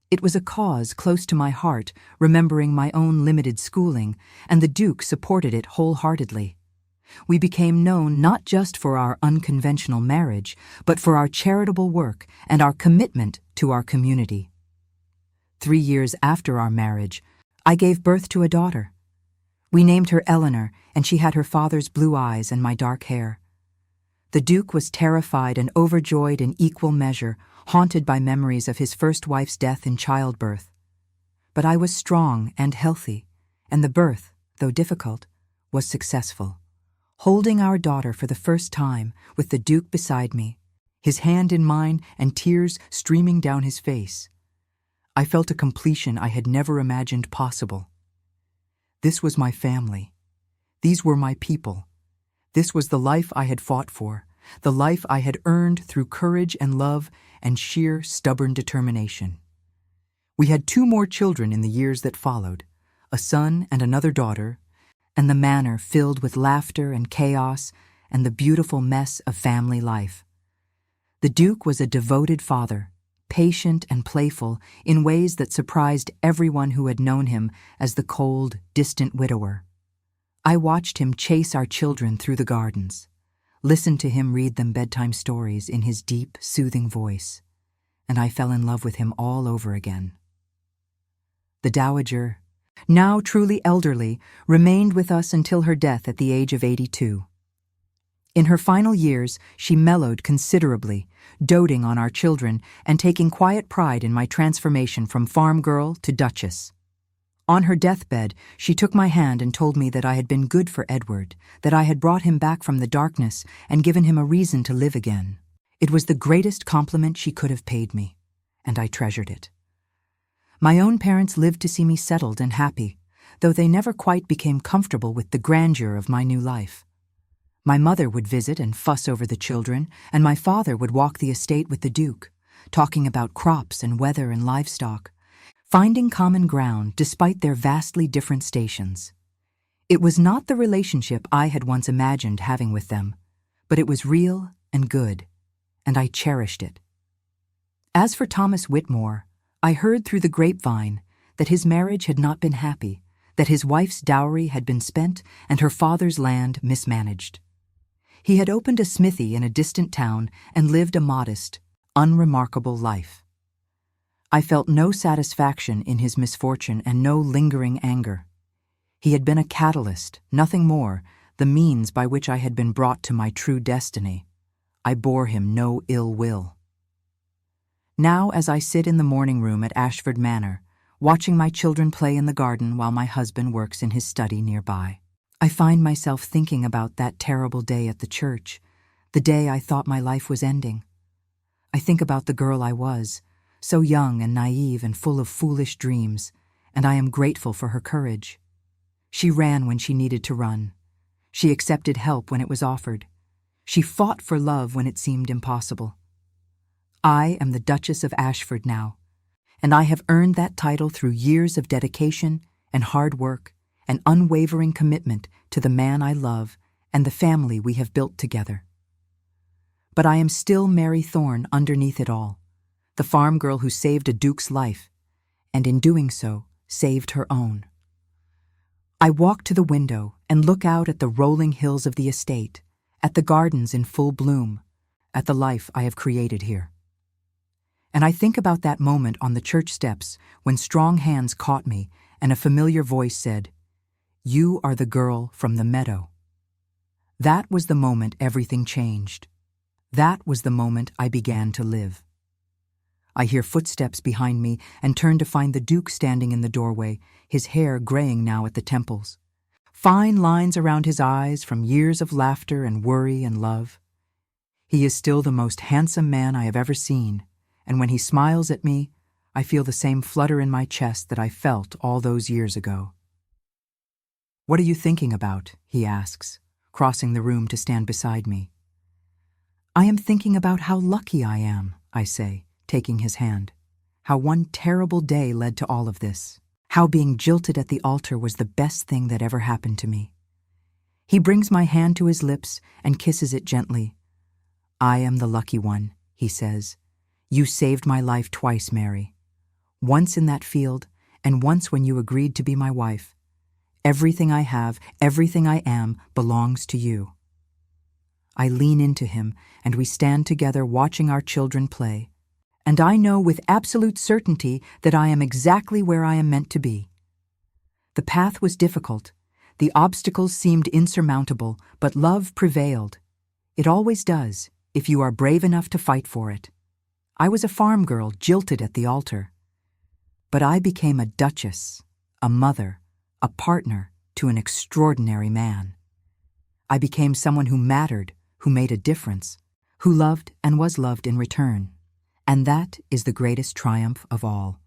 A: It was a cause close to my heart, remembering my own limited schooling, and the Duke supported it wholeheartedly. We became known not just for our unconventional marriage, but for our charitable work and our commitment to our community. 3 years after our marriage, I gave birth to a daughter. We named her Eleanor, and she had her father's blue eyes and my dark hair. The Duke was terrified and overjoyed in equal measure, haunted by memories of his first wife's death in childbirth. But I was strong and healthy, and the birth, though difficult, was successful. Holding our daughter for the first time, with the Duke beside me, his hand in mine and tears streaming down his face, I felt a completion I had never imagined possible. This was my family. These were my people. This was the life I had fought for, the life I had earned through courage and love and sheer stubborn determination. We had 2 more children in the years that followed, a son and another daughter, and the manor filled with laughter and chaos and the beautiful mess of family life. The Duke was a devoted father, patient and playful in ways that surprised everyone who had known him as the cold, distant widower. I watched him chase our children through the gardens, listened to him read them bedtime stories in his deep, soothing voice, and I fell in love with him all over again. The Dowager, now truly elderly, remained with us until her death at the age of 82. In her final years, she mellowed considerably, doting on our children and taking quiet pride in my transformation from farm girl to duchess. On her deathbed, she took my hand and told me that I had been good for Edward, that I had brought him back from the darkness and given him a reason to live again. It was the greatest compliment she could have paid me, and I treasured it. My own parents lived to see me settled and happy, though they never quite became comfortable with the grandeur of my new life. My mother would visit and fuss over the children, and my father would walk the estate with the Duke, talking about crops and weather and livestock, finding common ground despite their vastly different stations. It was not the relationship I had once imagined having with them, but it was real and good, and I cherished it. As for Thomas Whitmore, I heard through the grapevine that his marriage had not been happy, that his wife's dowry had been spent and her father's land mismanaged. He had opened a smithy in a distant town and lived a modest, unremarkable life. I felt no satisfaction in his misfortune and no lingering anger. He had been a catalyst, nothing more, the means by which I had been brought to my true destiny. I bore him no ill will. Now, as I sit in the morning room at Ashford Manor, watching my children play in the garden while my husband works in his study nearby, I find myself thinking about that terrible day at the church, the day I thought my life was ending. I think about the girl I was, so young and naive and full of foolish dreams, and I am grateful for her courage. She ran when she needed to run. She accepted help when it was offered. She fought for love when it seemed impossible. I am the Duchess of Ashford now, and I have earned that title through years of dedication and hard work and unwavering commitment to the man I love and the family we have built together. But I am still Mary Thorne underneath it all, the farm girl who saved a duke's life, and in doing so, saved her own. I walk to the window and look out at the rolling hills of the estate, at the gardens in full bloom, at the life I have created here. And I think about that moment on the church steps when strong hands caught me and a familiar voice said, "You are the girl from the meadow." That was the moment everything changed. That was the moment I began to live. I hear footsteps behind me and turn to find the Duke standing in the doorway, his hair graying now at the temples. Fine lines around his eyes from years of laughter and worry and love. He is still the most handsome man I have ever seen, and when he smiles at me, I feel the same flutter in my chest that I felt all those years ago. "What are you thinking about?" he asks, crossing the room to stand beside me. "I am thinking about how lucky I am," I say, taking his hand. "How one terrible day led to all of this. How being jilted at the altar was the best thing that ever happened to me." He brings my hand to his lips and kisses it gently. "I am the lucky one," he says. "You saved my life twice, Mary. Once in that field, and once when you agreed to be my wife. Everything I have, everything I am, belongs to you." I lean into him, and we stand together watching our children play, and I know with absolute certainty that I am exactly where I am meant to be. The path was difficult. The obstacles seemed insurmountable, but love prevailed. It always does, if you are brave enough to fight for it. I was a farm girl jilted at the altar. But I became a duchess, a mother, a partner to an extraordinary man. I became someone who mattered, who made a difference, who loved and was loved in return. And that is the greatest triumph of all.